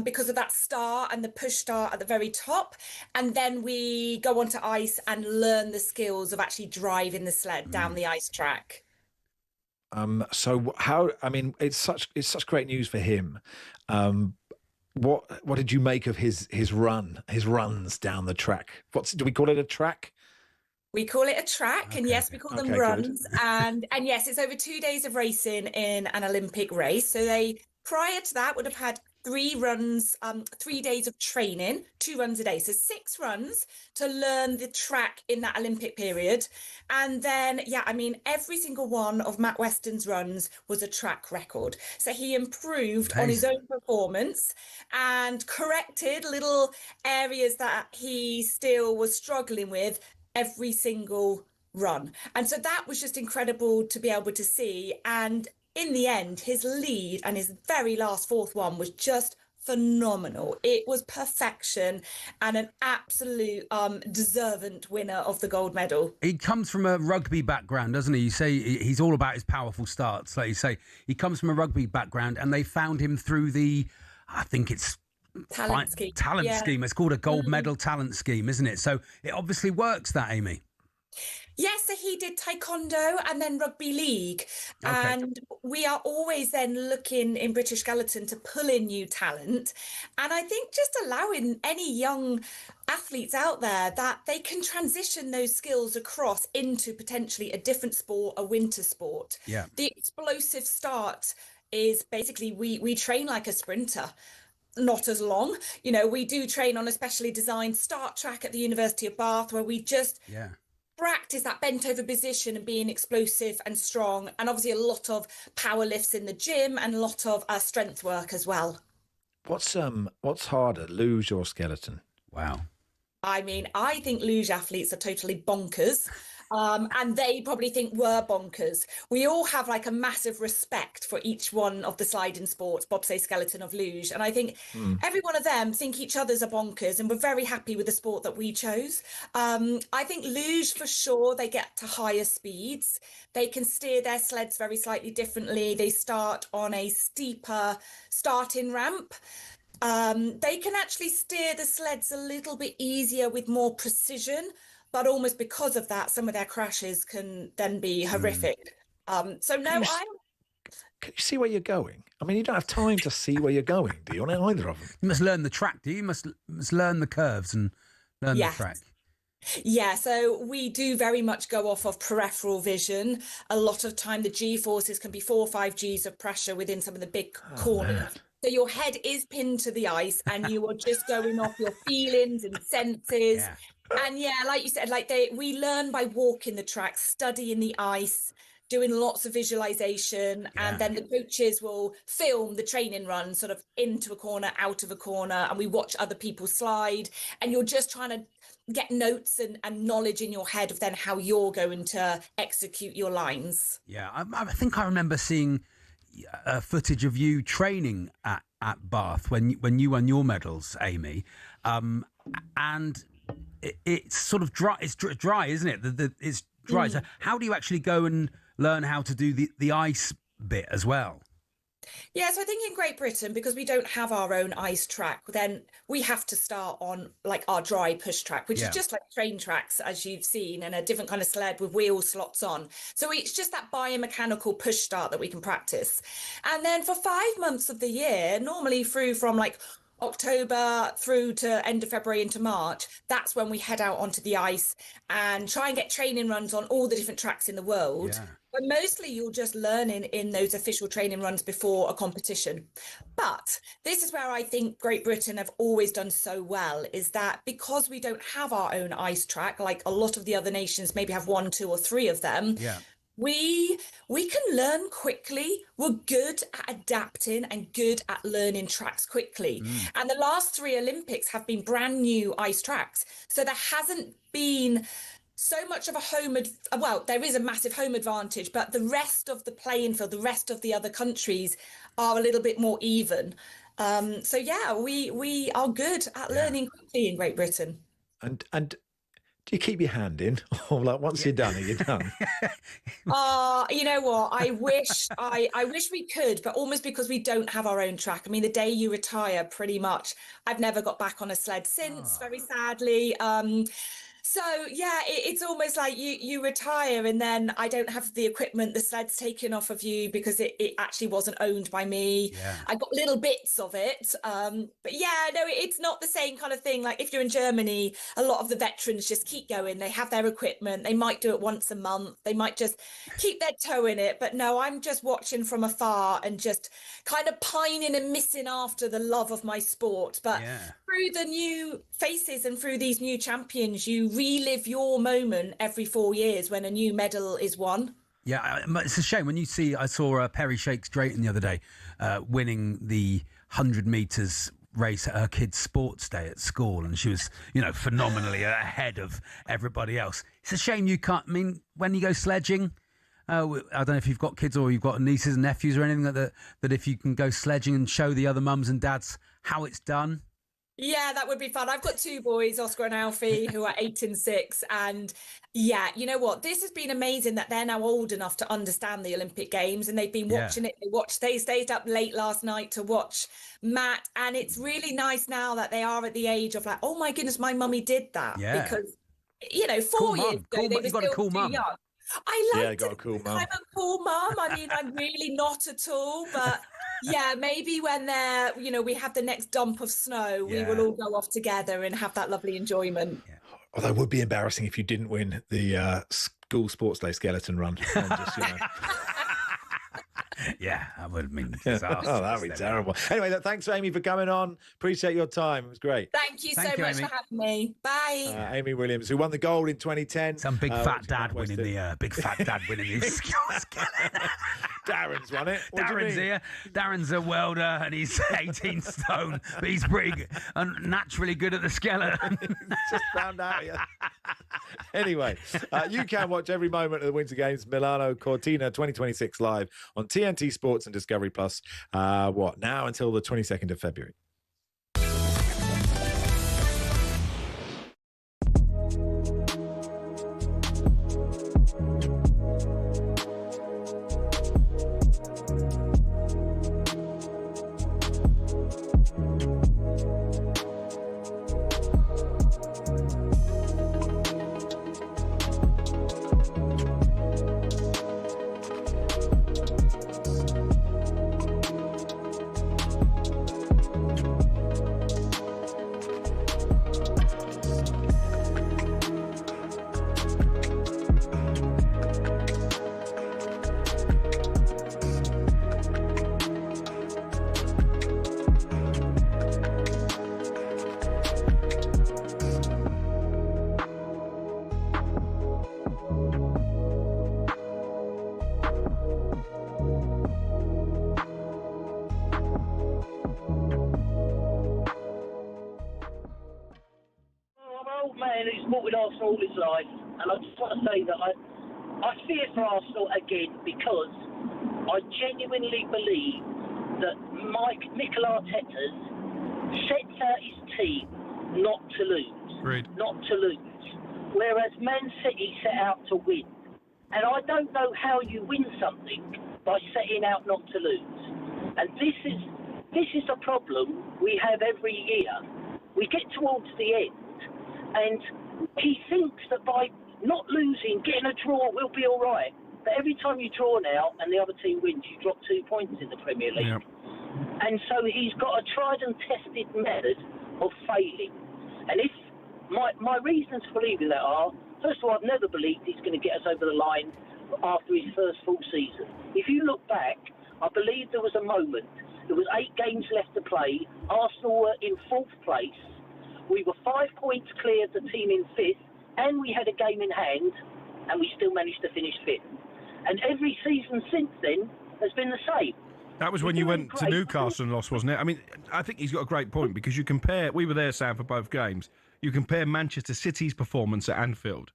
because of that start and the push start at the very top. And then we go onto ice and learn the skills of actually driving the sled down the ice track. So how? I mean, it's such great news for him. What did you make of his runs down the track? Do we call it a track? We call it a track, and yes, we call them runs. And yes, it's over 2 days of racing in an Olympic race. So they, prior to that, would have had 3 runs, 3 days of training, 2 runs a day. So 6 runs to learn the track in that Olympic period. And then, yeah, I mean, every single one of Matt Weston's runs was a track record. So he improved on his own performance and corrected little areas that he still was struggling with every single run. And so that was just incredible to be able to see. And in the end, his lead and his very last 4th one was just phenomenal. It was perfection and an absolute deserving winner of the gold medal. He comes from a rugby background, doesn't he? You say he's all about his powerful starts. Like you say, he comes from a rugby background and they found him through the, I think it's talent scheme. Scheme. It's called a gold medal talent scheme, isn't it? So it obviously works, that, Amy. Yes, so he did taekwondo and then rugby league. And we are always then looking in British Skeleton to pull in new talent. And I think just allowing any young athletes out there that they can transition those skills across into potentially a different sport, a winter sport. Yeah. The explosive start is basically we train like a sprinter. Not as long. You know, we do train on a specially designed start track at the University of Bath where we just practice that bent over position and being explosive and strong, and obviously a lot of power lifts in the gym and a lot of strength work as well. What's harder, luge or skeleton? Wow. I mean, I think luge athletes are totally bonkers. And they probably think we're bonkers. We all have like a massive respect for each one of the sliding sports, bobsleigh, skeleton, of luge. And I think every one of them think each other's are bonkers, and we're very happy with the sport that we chose. I think luge, for sure, they get to higher speeds. They can steer their sleds very slightly differently. They start on a steeper starting ramp. They can actually steer the sleds a little bit easier with more precision. But almost because of that, some of their crashes can then be horrific. Can you see where you're going? I mean, you don't have time to see where you're going, do you? On either of them. You must learn the track, do you? You must learn the curves and learn the track. Yeah, so we do very much go off of peripheral vision. A lot of time the G-forces can be 4 or 5 Gs of pressure within some of the big corners. Man. So your head is pinned to the ice and you are just going off your feelings and senses. Yeah. And yeah, like you said, we learn by walking the track, studying the ice, doing lots of visualization, and then the coaches will film the training run sort of into a corner, out of a corner, and we watch other people slide, and you're just trying to get notes and knowledge in your head of then how you're going to execute your lines. Yeah, I think I remember seeing footage of you training at Bath when you won your medals, Amy, and it's sort of dry. It's dry, isn't it? It's dry. So how do you actually go and learn how to do the ice bit as well? Yeah, so I think in Great Britain, because we don't have our own ice track, then we have to start on like our dry push track, which is just like train tracks, as you've seen, and a different kind of sled with wheel slots on. So it's just that biomechanical push start that we can practice. And then for 5 months of the year, normally through from like October through to end of February into March, that's when we head out onto the ice and try and get training runs on all the different tracks in the world. Yeah. But mostly you're just learning in those official training runs before a competition. But this is where I think Great Britain have always done so well, is that because we don't have our own ice track, like a lot of the other nations maybe have 1, 2 or 3 of them. Yeah. We can learn quickly. We're good at adapting and good at learning tracks quickly. And the last 3 Olympics have been brand new ice tracks. So there hasn't been so much of a well, there is a massive home advantage, but the rest of the playing field, the rest of the other countries are a little bit more even. So yeah, we are good at learning quickly in Great Britain. And do you keep your hand in, or like once you're done, are you done? You know what? I wish we could, but almost because we don't have our own track. I mean, the day you retire, pretty much, I've never got back on a sled since, very sadly. So yeah, it's almost like you retire and then I don't have the equipment, the sled's taken off of you because it actually wasn't owned by me. Yeah. I got little bits of it. But yeah, no, it's not the same kind of thing. Like if you're in Germany, a lot of the veterans just keep going. They have their equipment. They might do it once a month. They might just keep their toe in it. But no, I'm just watching from afar and just kind of pining and missing after the love of my sport. But through the new faces and through these new champions, you relive your moment every 4 years when a new medal is won. Yeah, it's a shame when you see. I saw Perry Shakes Drayton the other day winning the 100 metres race at her kids' sports day at school, and she was, phenomenally ahead of everybody else. It's a shame you can't. I mean, when you go sledging, I don't know if you've got kids or you've got nieces and nephews or anything that if you can go sledging and show the other mums and dads how it's done. Yeah, that would be fun. I've got 2 boys, Oscar and Alfie, who are 8 and 6. And yeah, you know what? This has been amazing that they're now old enough to understand the Olympic Games and they've been watching it. They stayed up late last night to watch Matt. And it's really nice now that they are at the age of like, oh my goodness, my mummy did that. Yeah. Because, 4 years ago, they were still too young. I like got a cool mum. I'm a cool mum. I mean, I'm really not at all, but yeah, maybe when they're, we have the next dump of snow, we will all go off together and have that lovely enjoyment. Yeah. Although it would be embarrassing if you didn't win the school sports day skeleton run. Yeah, that would mean disaster. Oh, that would be terrible. Anyway, thanks, Amy, for coming on. Appreciate your time. It was great. Thank you so much for having me. Bye. Amy Williams, who won the gold in 2010. Some big fat dad winning the Darren's won it. Darren's here. Darren's a welder and he's 18 stone, but he's big and naturally good at the skeleton. Just found out. Yeah. Anyway, you can watch every moment of the Winter Games Milano Cortina 2026 live on TNT Sports and Discovery Plus. Now until the 22nd of February. Arsenal all his life, and I just want to say that I fear for Arsenal again because I genuinely believe that Mikel Arteta's sets out his team not to lose, whereas Man City set out to win. And I don't know how you win something by setting out not to lose. And this is a problem we have every year. We get towards the end, and he thinks that by not losing, getting a draw will be all right. But every time you draw now and the other team wins, you drop 2 points in the Premier League. Yep. And so he's got a tried and tested method of failing. And if my reasons for believing that are, first of all, I've never believed he's going to get us over the line after his first full season. If you look back, I believe there was a moment. There was 8 games left to play. Arsenal were in 4th place. We were 5 points clear of the team in 5th, and we had a game in hand, and we still managed to finish 5th. And every season since then has been the same. That was when you went to Newcastle and lost, wasn't it? I mean, I think he's got a great point, because you compare, we were there, Sam, for both games. You compare Manchester City's performance at Anfield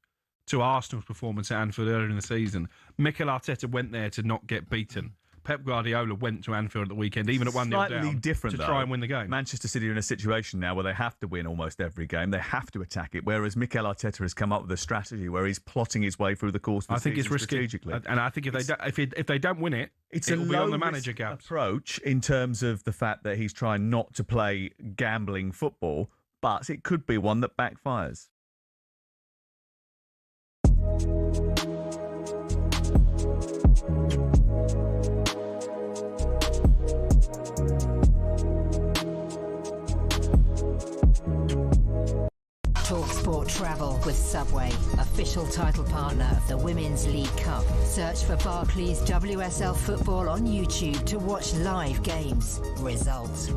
to Arsenal's performance at Anfield earlier in the season. Mikel Arteta went there to not get beaten. Pep Guardiola went to Anfield at the weekend, even at 1-0 down, Slightly different, to try and win the game. Manchester City are in a situation now where they have to win almost every game. They have to attack it, whereas Mikel Arteta has come up with a strategy where he's plotting his way through the course of the season. I think it's risky, strategically. And I think if they don't win it, it will be on the manager gaps. Approach in terms of the fact that he's trying not to play gambling football, but it could be one that backfires. talkSPORT Travel with Subway, official title partner of the Women's League Cup. Search for Barclays WSL Football on YouTube to watch live games. Results.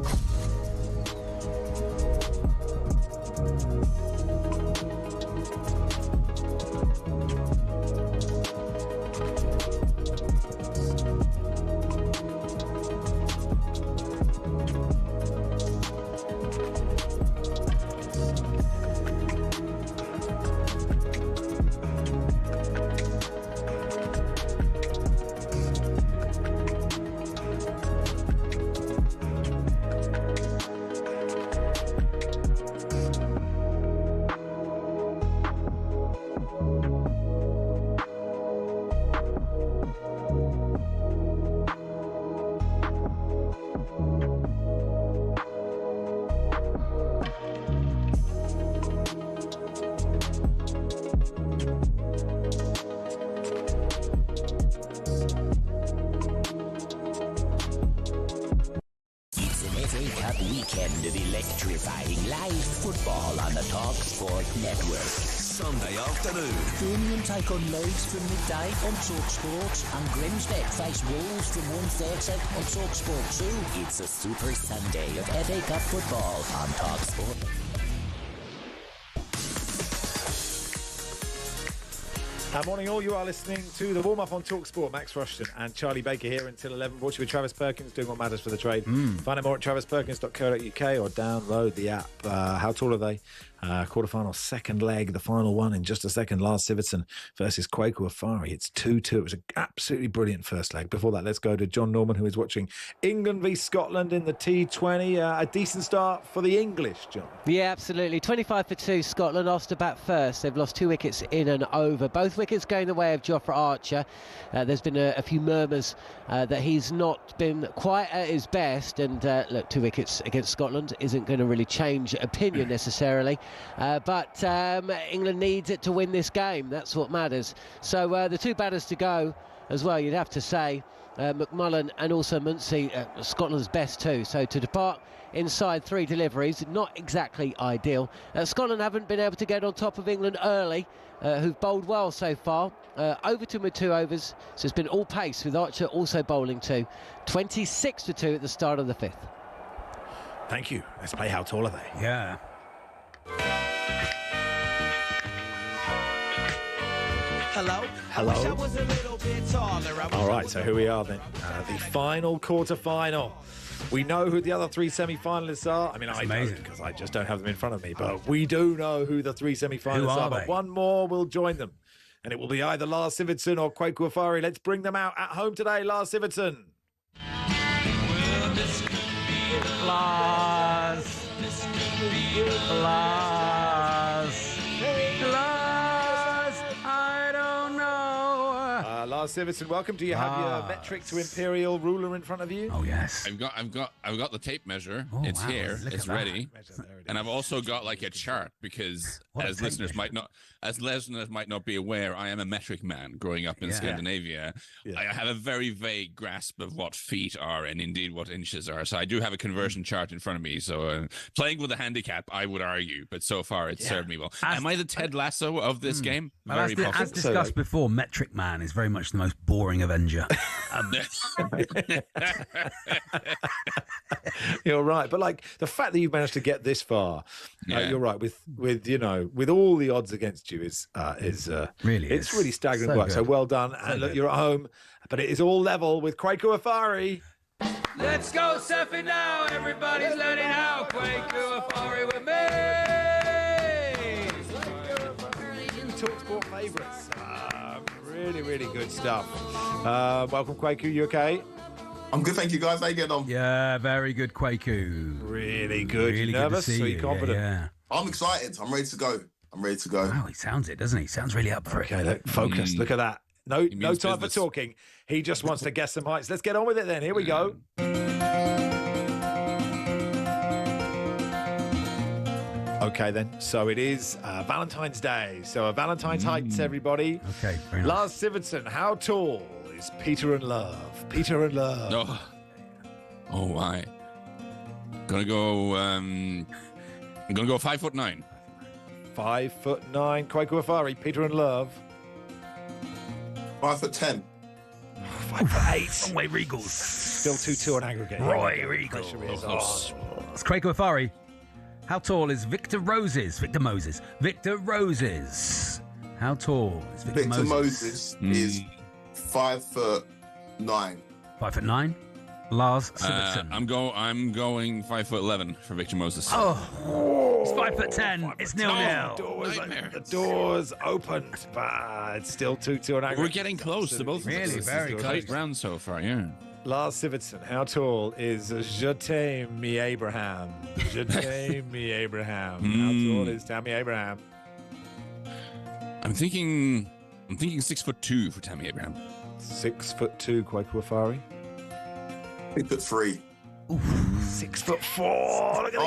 Weekend of electrifying live football on the talkSPORT network. Sunday afternoon. Birmingham take on Leeds from midday on talkSPORT, and Grimsby face Wolves from 1:30 on talkSPORT 2. It's a super Sunday of FA Cup football on talkSPORT. Morning all, you are listening to the warm-up on talkSPORT. Max Rushden and Charlie Baker here until 11. Brought to you with Travis Perkins, doing what matters for the trade. Find out more at travisperkins.co.uk or download the app. How tall are they? Quarterfinal, second leg, the final one in just a second. Lars Sivertson versus Kwaku Afari. It's 2-2. It was an absolutely brilliant first leg. Before that, let's go to John Norman, who is watching England v Scotland in the T20. A decent start for the English, John. Yeah, absolutely. 25 for 2, Scotland asked to bat first. They've lost 2 wickets in and over. Both wickets going the way of Jofra Archer. There's been a few murmurs that he's not been quite at his best. And look, 2 wickets against Scotland isn't going to really change opinion necessarily. But England needs it to win this game. That's what matters. So the 2 batters to go as well, you'd have to say. McMullen and also Muncy, Scotland's best too. So to depart inside 3 deliveries, not exactly ideal. Scotland haven't been able to get on top of England early, who've bowled well so far. Over to with 2 overs, so it's been all pace with Archer also bowling 2. 26 for 2 at the start of the 5th. Thank you. Let's play How Tall Are They? Yeah. Hello. All right, so here we are then. The final quarter-final. We know who the other 3 semi-finalists are. I mean, I don't, because I just don't have them in front of me. But we do know who the 3 semi-finalists are. But one more will join them. And it will be either Lars Sivertson or Kwaku Afari. Let's bring them out at home today. Lars Sivertson. Lars, Lars Sivertson, welcome. Do you have your metric to imperial ruler in front of you? Oh yes. I've got the tape measure. Oh, it's wow. here. Look It's at that. ready. And I've also got like a chart because as listeners might not be aware, I am a metric man growing up in Scandinavia. Yeah. I have a very vague grasp of what feet are and indeed what inches are. So I do have a conversion chart in front of me. So playing with a handicap, I would argue, but so far it's served me well. Am I the Ted Lasso of this game? Well, as discussed before, Metric Man is very much the most boring Avenger. You're right, but like the fact that you've managed to get this far, you're right. With all the odds against you is really staggering so work. good. So well done. And look, you're at home, but it is all level with Kwaku Afari. Let's go surfing now. Everybody's learning how. Kwaku Afari with me. TalkSPORT favourites. Really good stuff. Welcome, Kwaku. You okay? I'm good, thank you, guys. How you getting on? Yeah, very good, Kwaku. Really good. Really You nervous? good to see Are you confident? Yeah. I'm excited. I'm ready to go. Wow, he sounds it, doesn't he? Sounds really up for it. Okay, look, focus. Look at that. No means time business. for talking. He just wants to guess some heights. Let's get on with it then. Here we go. Okay then. So it is Valentine's Day. So a Valentine's heights, everybody. Okay, very nice. Lars Sivertson, how tall is Peter and Love? Peter and Love. Oh my. Gonna go 5'9". 5'9". Kwaku Afari, Peter and Love. 5'10". 5'8". Roy Regals. Still 2-2 on aggregate. Roy Pressure Regals. is on. It's Kwaku Afari. How tall is Victor Moses? Victor Roses. How tall is Victor Victor Moses? Moses is 5'9". 5'9". Lars Sivertson. I'm going 5'11" for Victor Moses. Oh, it's 5'10". It's 0-0. The doors opened, but it's still 2-2 on aggregate. We're getting close to both. Really, very close close. round so far. Yeah. Lars Sivertson, how tall is Je t'aime, me Abraham? Je t'aime, me Abraham. How tall is Tammy Abraham? I'm thinking 6'2" for Tammy Abraham. 6'2", Kwaku Afari. 6'3". 6'4". Look at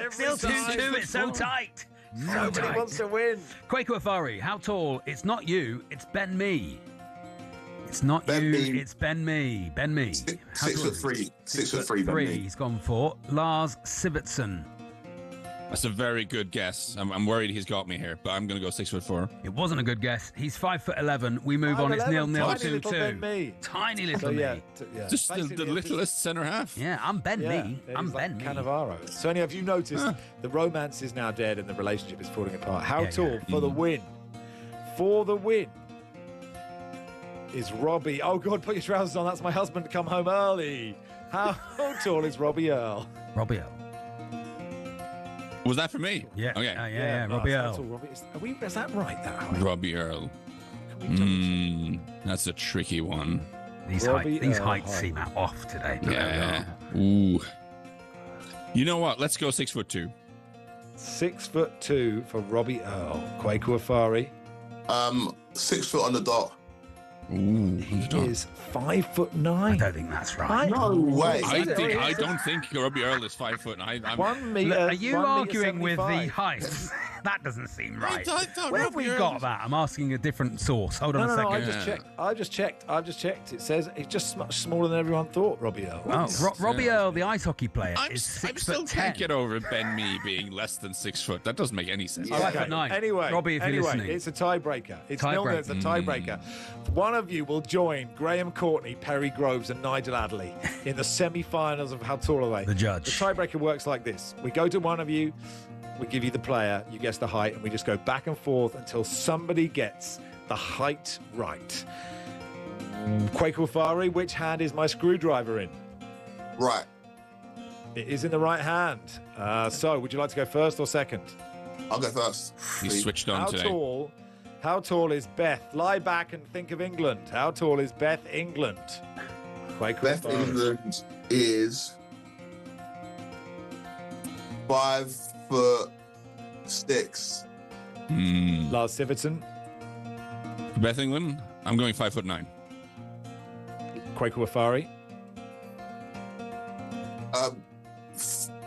these Still 2-2. It's so tight. Nobody wants to win. Kwaku Afari, how tall? It's not you, it's Ben Me. It's not Ben you, Me. it's Ben Me. Ben Me. How tall is 6'3". he? 6'3", Ben Me. He's gone for Lars Sivertson. That's a very good guess. I'm worried he's got me here, but I'm going to go 6'4". It wasn't a good guess. He's 5'11". We move on. It's 0-0, Tiny little Ben 2-2. Me. Tiny little me. Just the littlest centre half. Yeah, I'm Ben Me. I'm Ben Me. Cannavaro. Sonia, have you noticed the romance is now dead and the relationship is falling apart? How tall for the win? For the win is Robbie. Oh, God, put your trousers on. That's my husband. Come home early. How tall is Robbie Earl? Robbie Earl. Was that for me? Yeah. Okay. Yeah. Robbie That's Earl. all Robbie. Is that right? That height? Robbie Earl. That's a tricky one. These heights seem off today. Yeah. Ooh. You know what? Let's go 6'2". 6'2" for Robbie Earl. Kwaku Afari. 6 foot on the dot. Ooh, he is 5'9". I don't think that's right. No way. I don't think Robbie Earl is 5 foot. I'm 1 metre. Are you 1 metre arguing with the 75? height? That doesn't seem right. thought Where have we Robbie got Earl- that? I'm asking a different source. Hold on a No, second. I just checked. It says it's just much smaller than everyone thought, Robbie Earl. Robbie Earl, the ice hockey player, I is still 6'10". can't get over Ben Me being less than 6 foot. That doesn't make any sense. 5'9". Anyway, Robbie, if you're listening. it's a tiebreaker. It's Tiebreak. It's a tiebreaker. One of you will join Graham Courtney, Perry Groves, and Nigel Adderley in the semi-finals of How Tall Are They? The judge. The tiebreaker works like this: we go to one of you, we give you the player, you guess the height, and we just go back and forth until somebody gets the height right. Kwaku Afari, which hand is my screwdriver in? Right. It is in the right hand. So, would you like to go first or second? I'll go first. He's switched on today. How tall is Beth? Lie back and think of England. How tall is Beth England? Kwaku Beth Afari. England is 5'6". Lars Sivertson. Beth England, I'm going 5'9". Quaker Wafari?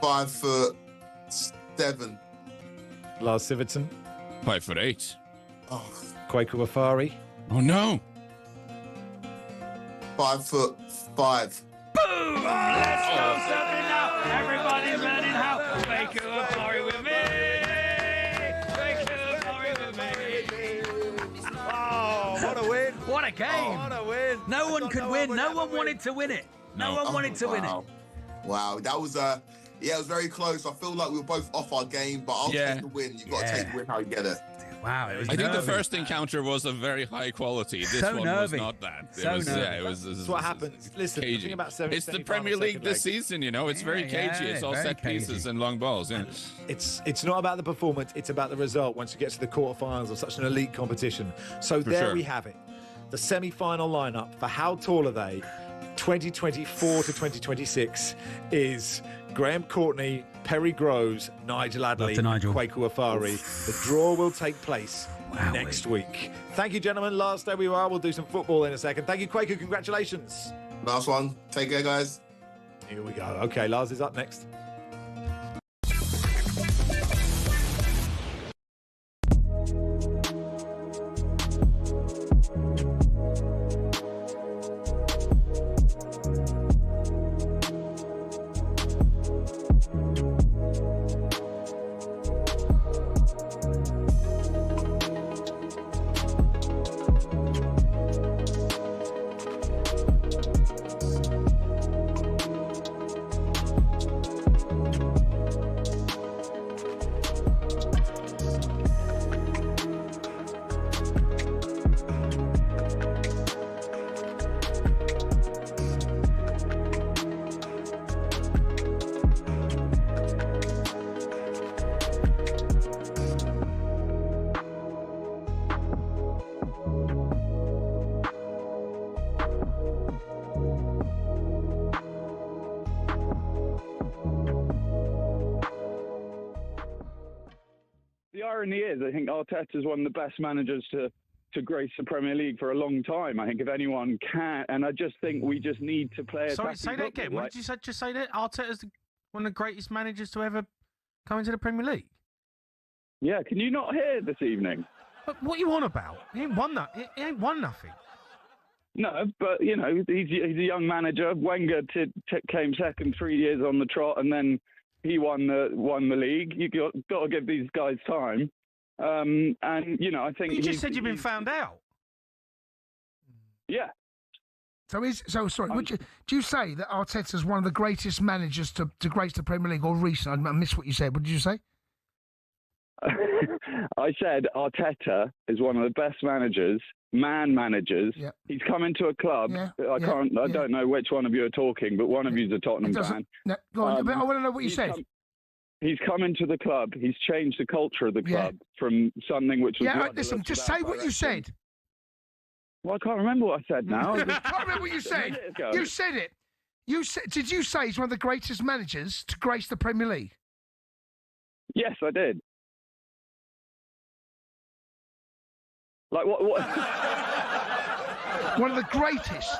5'7". Lars Sivertson? 5'8". Oh. Quaker Wafari? Oh no! 5'5". Boom! Let's go something now. Everybody's learning how. Quaker Wafari with me. Quaker Wafari with me. Oh, what a win! What a game! Oh, what a win! No one could win. No one wanted to win it. No one wanted to win it. Wow, that was it was very close. I feel like we were both off our game, but I'll take the win. You've got to take the win how you get it. Wow, it was I think the first encounter was of very high quality. This one was not that. That's what happens. Listen, the thing about it's the Premier League this season, you know. It's very cagey. It's all set pieces and long balls. Yeah. It's not about the performance. It's about the result once you get to the quarterfinals of such an elite competition. So there we have it. The semi-final lineup for How Tall Are They 2024 to 2026 is Graham Courtney, Perry Groves, Nigel Adley, Quaker Wafari. The draw will take place next week. Thank you, gentlemen. Last day we are. We'll do some football in a second. Thank you, Quaker. Congratulations. Last one. Take care, guys. Here we go. Okay, Lars is up next. The irony is, I think Arteta is one of the best managers to grace the Premier League for a long time. I think if anyone can, and I just think we just need to play. Sorry, say that again. What did you say? Just say that Arteta's one of the greatest managers to ever come into the Premier League. Yeah, can you not hear this evening? What are you on about? He ain't won that. He ain't won nothing. No, but you know he's a young manager. Wenger came second 3 years on the trot, and then he won the league. You got to give these guys time. And you know, I think you just said you've been found out. Yeah. So sorry. Do you say that Arteta's one of the greatest managers to grace the Premier League, or recent? I missed what you said. What did you say? I said Arteta is one of the best managers. Yep. He's come into a club. I don't know which one of you are talking, but one of you's a Tottenham fan. No, go on. I want to know what you said. He's come into the club. He's changed the culture of the club from something which was. Listen. Just say what you said. Well, I can't remember what I said now. I can't remember what you said. You said it. Did you say he's one of the greatest managers to grace the Premier League? Yes, I did. Like what? One of the greatest.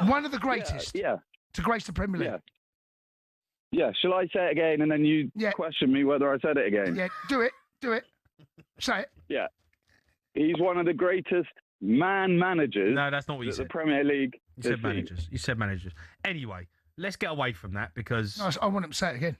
One of the greatest. Yeah. To grace the Premier League. Yeah. Shall I say it again and then you question me whether I said it again? Yeah. Do it. Say it. Yeah. He's one of the greatest managers. No, that's not what you said. The Premier League. You said managers. You said managers. Anyway, let's get away from that because I want him to say it again.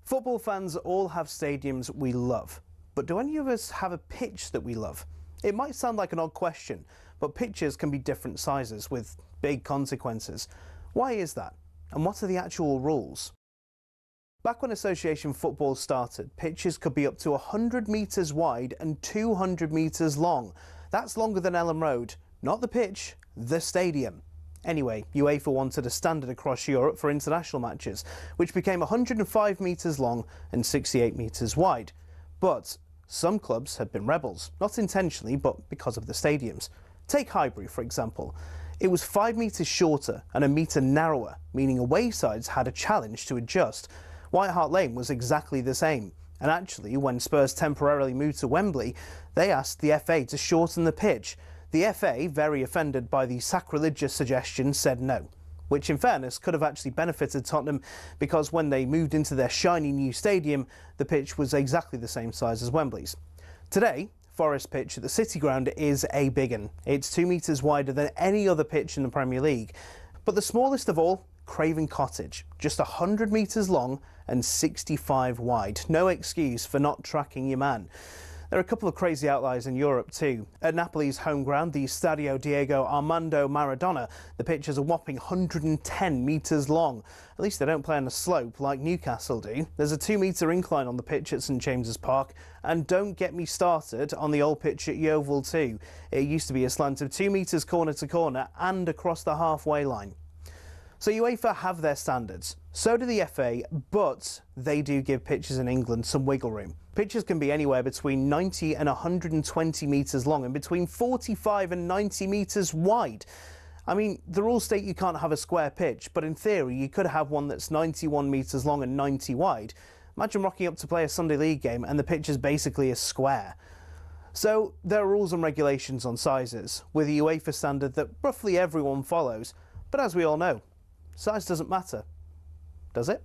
Football fans all have stadiums we love, but do any of us have a pitch that we love? It might sound like an odd question, but pitches can be different sizes with big consequences. Why is that? And what are the actual rules? Back when association football started, pitches could be up to 100 metres wide and 200 metres long. That's longer than Ellen Road, not the pitch, the stadium. Anyway, UEFA wanted a standard across Europe for international matches, which became 105 metres long and 68 metres wide. But some clubs had been rebels, not intentionally, but because of the stadiums. Take Highbury, for example. It was 5 metres shorter and a metre narrower, meaning away sides had a challenge to adjust. White Hart Lane was exactly the same. And actually, when Spurs temporarily moved to Wembley, they asked the FA to shorten the pitch. The FA, very offended by the sacrilegious suggestion, said no, which in fairness could have actually benefited Tottenham, because when they moved into their shiny new stadium, the pitch was exactly the same size as Wembley's. Today, Forest pitch at the City Ground is a big one. It's 2 metres wider than any other pitch in the Premier League. But the smallest of all, Craven Cottage, just 100 metres long and 65 wide. No excuse for not tracking your man. There are a couple of crazy outliers in Europe too. At Napoli's home ground, the Stadio Diego Armando Maradona, the pitch is a whopping 110 metres long. At least they don't play on a slope like Newcastle do. There's a 2-metre incline on the pitch at St James's Park, and don't get me started on the old pitch at Yeovil too. It used to be a slant of 2 metres corner to corner and across the halfway line. So UEFA have their standards, so do the FA, but they do give pitches in England some wiggle room. Pitches can be anywhere between 90 and 120 metres long and between 45 and 90 metres wide. I mean, the rules state you can't have a square pitch, but in theory you could have one that's 91 metres long and 90 wide. Imagine rocking up to play a Sunday League game and the pitch is basically a square. So there are rules and regulations on sizes, with a UEFA standard that roughly everyone follows, but as we all know, size doesn't matter, does it?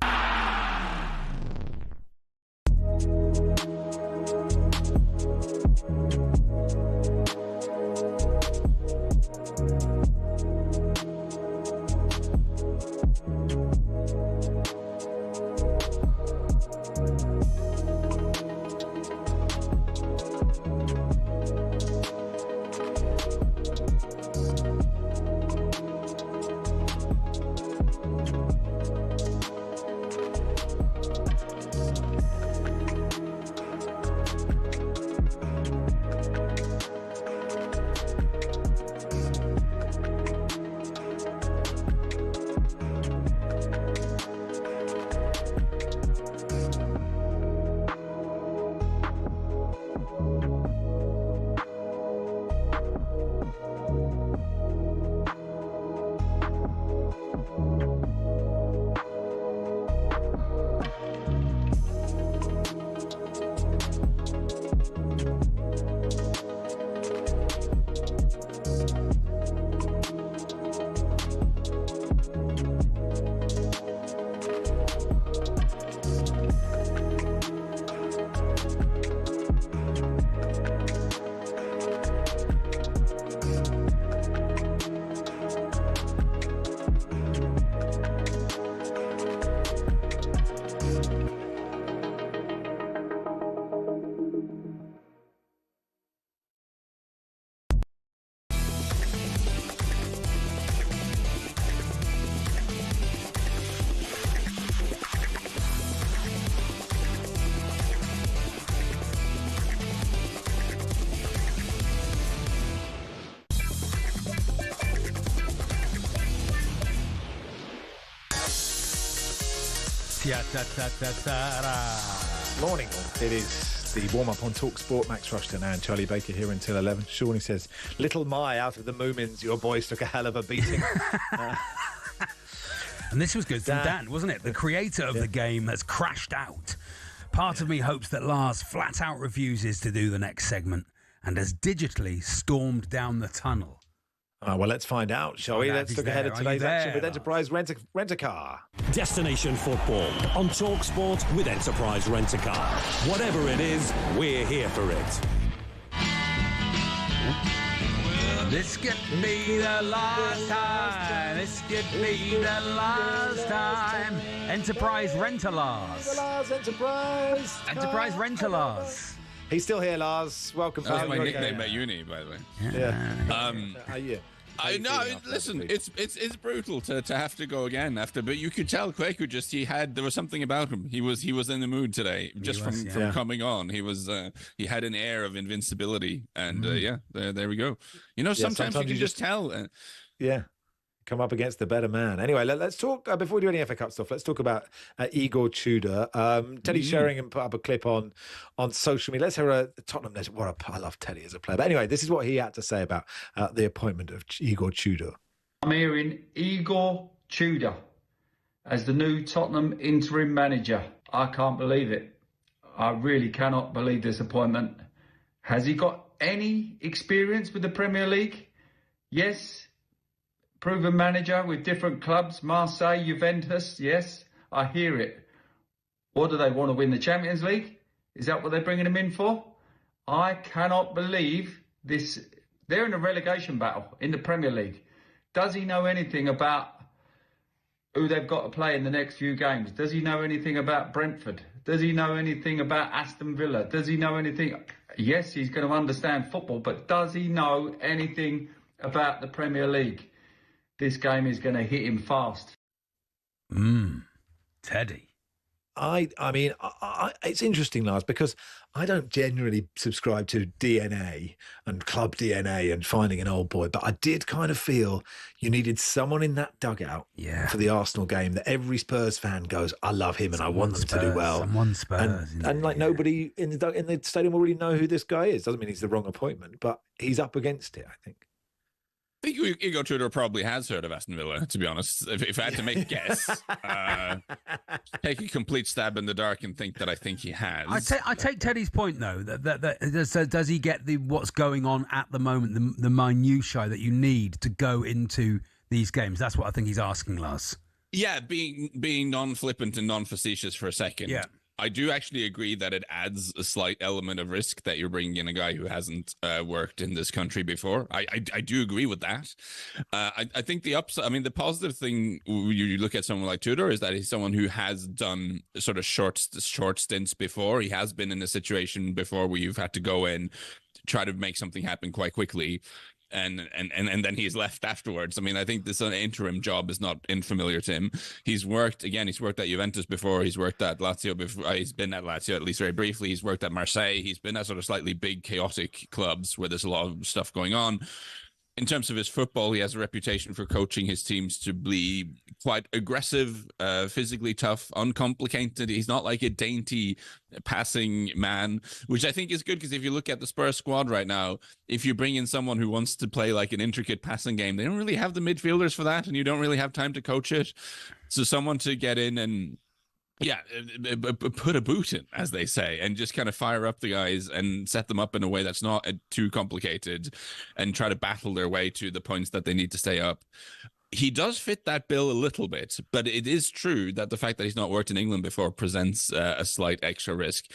Morning. It is the warm-up on talkSPORT. Max Rushden and Charlie Baker here until 11. Shawnee says, little my out of the Moomins, your boys took a hell of a beating. And this was good from Dan, wasn't it? The creator of the game has crashed out. Part of me hopes that Lars flat out refuses to do the next segment and has digitally stormed down the tunnel. Well, let's find out, shall we? Let's look ahead of today's action with Enterprise Rent-A-Car. Destination football on talkSPORT with Enterprise Rent-A-Car. Whatever it is, we're here for it. This could be the last time. This could be the last time. Enterprise Rent-A-Lars. Enterprise Rent-A-Lars. He's still here, Lars. Welcome. That was my nickname at uni, by the way. Yeah. I know. Listen, it's brutal to have to go again after, but you could tell Quaker there was something about him. He was in the mood today, just from coming on. He had an air of invincibility, and there we go. You know, sometimes you can just tell. come up against the better man. Anyway, let's talk, before we do any FA Cup stuff, let's talk about Igor Tudor. Teddy Sheringham put up a clip on social media. Let's hear Tottenham. I love Teddy as a player. But anyway, this is what he had to say about the appointment of Igor Tudor. I'm hearing Igor Tudor as the new Tottenham interim manager. I can't believe it. I really cannot believe this appointment. Has he got any experience with the Premier League? Yes. Proven manager with different clubs, Marseille, Juventus. Yes, I hear it. What do they want to win, the Champions League? Is that what they're bringing him in for? I cannot believe this. They're in a relegation battle in the Premier League. Does he know anything about who they've got to play in the next few games? Does he know anything about Brentford? Does he know anything about Aston Villa? Does he know anything? Yes, he's going to understand football, but does he know anything about the Premier League? This game is going to hit him fast. Teddy. I mean, it's interesting, Lars, because I don't generally subscribe to DNA and club DNA and finding an old boy, but I did kind of feel you needed someone in that dugout for the Arsenal game that every Spurs fan goes, I love him and I want them to do well. Someone Spurs. And like nobody in the stadium will really know who this guy is. Doesn't mean he's the wrong appointment, but he's up against it, I think. I think Igor Tudor probably has heard of Aston Villa, to be honest. If I had to make a guess, take a complete stab in the dark and think that I think he has. I take Teddy's point, though, that does he get what's going on at the moment, the minutiae that you need to go into these games? That's what I think he's asking, Lars. Yeah, being non-flippant and non-facetious for a second. Yeah. I do actually agree that it adds a slight element of risk that you're bringing in a guy who hasn't worked in this country before. I do agree with that. I think the upside, I mean, the positive thing, you look at someone like Tudor, is that he's someone who has done sort of short stints before. He has been in a situation before where you've had to go in, try to make something happen quite quickly. And then he's left afterwards. I mean, I think this interim job is not unfamiliar to him. He's worked at Juventus before. He's worked at Lazio before. He's been at Lazio, at least very briefly. He's worked at Marseille. He's been at sort of slightly big, chaotic clubs where there's a lot of stuff going on. In terms of his football, he has a reputation for coaching his teams to be quite aggressive, physically tough, uncomplicated. He's not like a dainty passing man, which I think is good, because if you look at the Spurs squad right now, if you bring in someone who wants to play like an intricate passing game, they don't really have the midfielders for that, and you don't really have time to coach it. So someone to get in and put a boot in, as they say, and just kind of fire up the guys and set them up in a way that's not too complicated and try to battle their way to the points that they need to stay up. He does fit that bill a little bit, but it is true that the fact that he's not worked in England before presents a slight extra risk.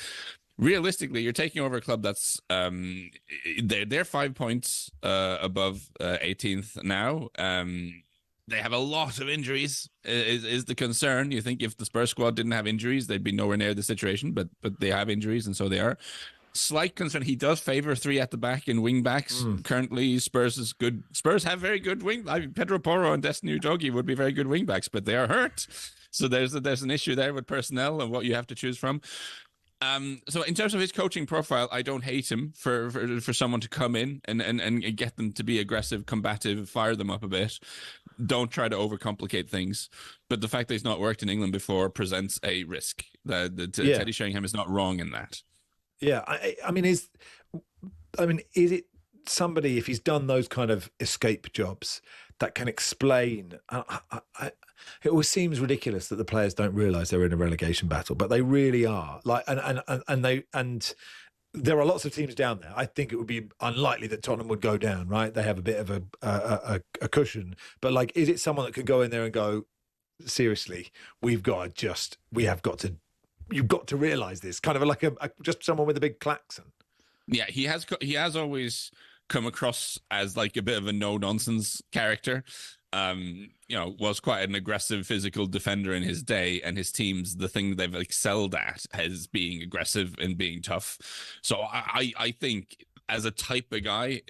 Realistically, you're taking over a club that's they're 5 points above 18th now. They have a lot of injuries, is the concern. You think if the Spurs squad didn't have injuries, they'd be nowhere near the situation, but they have injuries, and so they are. Slight concern. He does favour three at the back in wing backs. Currently, Spurs is good. Spurs have very good wing. Pedro Porro and Destiny Udogie would be very good wing backs, but they are hurt. So there's an issue there with personnel and what you have to choose from. So in terms of his coaching profile, I don't hate him for someone to come in and get them to be aggressive, combative, fire them up a bit. Don't try to overcomplicate things. But the fact that he's not worked in England before presents a risk. Teddy Sheringham is not wrong in that. Yeah, I mean, is it somebody, if he's done those kind of escape jobs, that can explain? It always seems ridiculous that the players don't realise they're in a relegation battle, but they really are. Like, and there are lots of teams down there. I think it would be unlikely that Tottenham would go down. Right? They have a bit of a cushion. But like, is it someone that could go in there and go, seriously, you've got to realise this, kind of like just someone with a big klaxon. Yeah, he has always come across as like a bit of a no-nonsense character. Was quite an aggressive physical defender in his day, and his teams, the thing they've excelled at is being aggressive and being tough. So I think as a type of guy,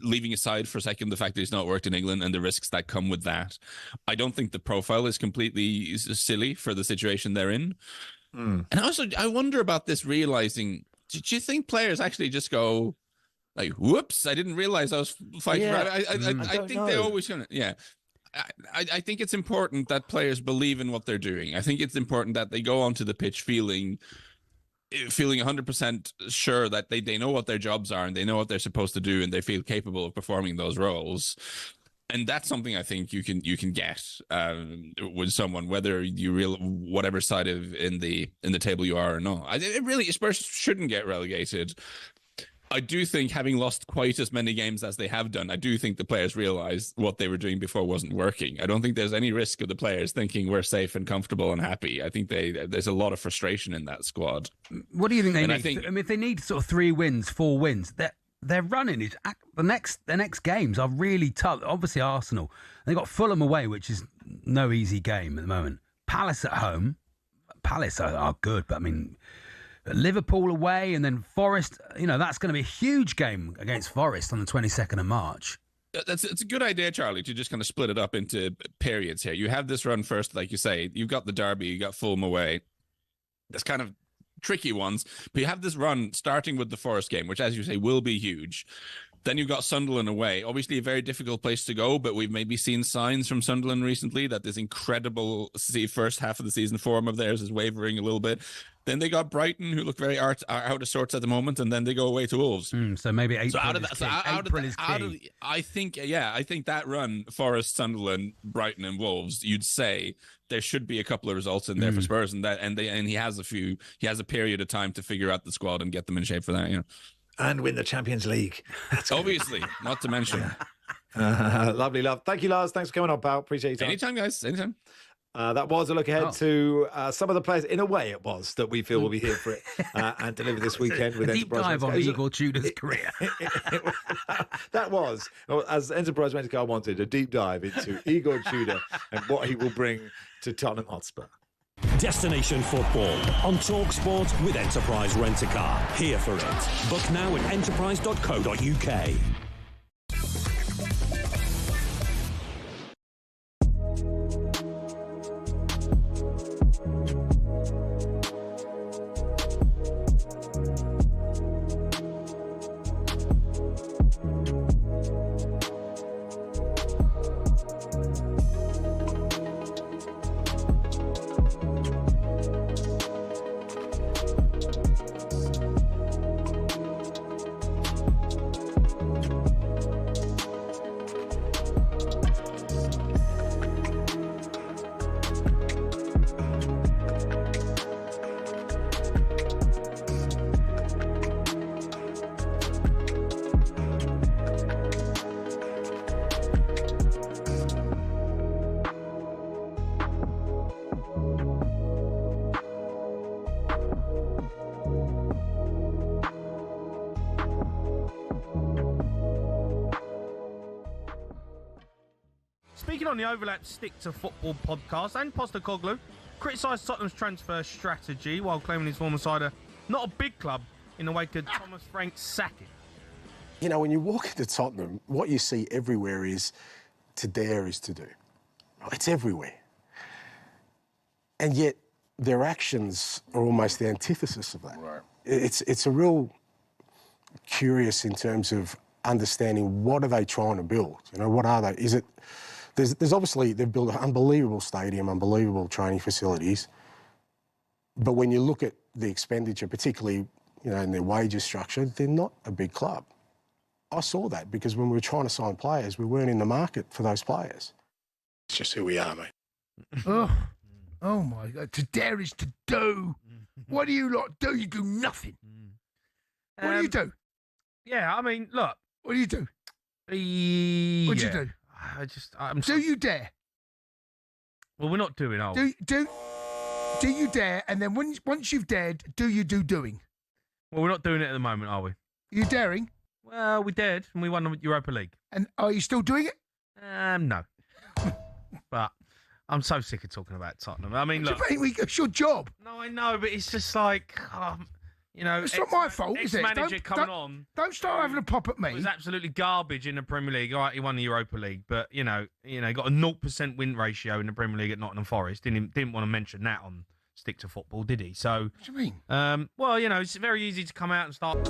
leaving aside for a second the fact that he's not worked in England and the risks that come with that, I don't think the profile is completely silly for the situation they're in. And also, I wonder about this realizing, did you think players actually just go like, whoops, I didn't realize I was fighting? Yeah, I think they always, I think it's important that players believe in what they're doing. I think it's important that they go onto the pitch feeling 100% sure that they know what their jobs are and they know what they're supposed to do and they feel capable of performing those roles. And that's something I think you can get with someone, whether whatever side of in the table you are or not. Spurs shouldn't get relegated. I do think, having lost quite as many games as they have done, I do think the players realised what they were doing before wasn't working. I don't think there's any risk of the players thinking we're safe and comfortable and happy. I think there's a lot of frustration in that squad. What do you think they need? I mean, if they need sort of 3 wins, 4 wins, their running is the next games are really tough. Obviously, Arsenal, they got Fulham away, which is no easy game at the moment. Palace at home, Palace are good, but I mean, Liverpool away, and then Forest. That's going to be a huge game against Forest on the 22nd of March. It's a good idea, Charlie, to just kind of split it up into periods here. You have this run first, like you say. You've got the derby, you got Fulham away. That's kind of tricky ones, but you have this run starting with the Forest game, which, as you say, will be huge. Then you've got Sunderland away. Obviously, a very difficult place to go, but we've maybe seen signs from Sunderland recently that this incredible first half of the season form of theirs is wavering a little bit. Then they got Brighton, who look very out of sorts at the moment, and then they go away to Wolves. So maybe April is key. I think that run, Forest, Sunderland, Brighton, and Wolves, you'd say there should be a couple of results in there for Spurs, and he has a period of time to figure out the squad and get them in shape for that. And win the Champions League. Obviously, not to mention. Lovely, love. Thank you, Lars. Thanks for coming on, pal. Appreciate your time. Anytime, guys. Anytime. That was a look ahead to some of the players, in a way it was, that we feel will be here for it and deliver this weekend with deep Enterprise dive on Igor Tudor's career. That was, as Enterprise Rent-A-Car wanted, a deep dive into Igor Tudor and what he will bring to Tottenham Hotspur. Destination football on talkSPORT with Enterprise Rent-A-Car. Here for it. Book now at enterprise.co.uk. Speaking on the Overlap Stick to Football podcast, and Postecoglou criticised Tottenham's transfer strategy while claiming his former side are not a big club in the wake of Thomas Frank's sacking. When you walk into Tottenham, what you see everywhere is to dare is to do. It's everywhere. And yet their actions are almost the antithesis of that. Right. It's a real curious in terms of understanding what are they trying to build? What are they? Is it... There's obviously, they've built an unbelievable stadium, unbelievable training facilities. But when you look at the expenditure, particularly, in their wages structure, they're not a big club. I saw that because when we were trying to sign players, we weren't in the market for those players. It's just who we are, mate. Oh my God. To dare is to do. What do you lot do? You do nothing. What do you do? Yeah, I mean, look. What do you do? What do you do? Do you dare? Well, we're not doing, are we? Do you dare? And then once you've dared, do you do doing? Well, we're not doing it at the moment, are we? Are you daring? Well, we dared, and we won the Europa League. And are you still doing it? No. But I'm so sick of talking about Tottenham. I mean, look. It's your job. No, I know, but it's just like... it's not my fault, is it? Ex-manager coming on. Don't start having a pop at me. It was absolutely garbage in the Premier League. All right, he won the Europa League, but he got a 0% win ratio in the Premier League at Nottingham Forest. Didn't want to mention that on Stick to Football, did he? So, what do you mean? Well, it's very easy to come out and start.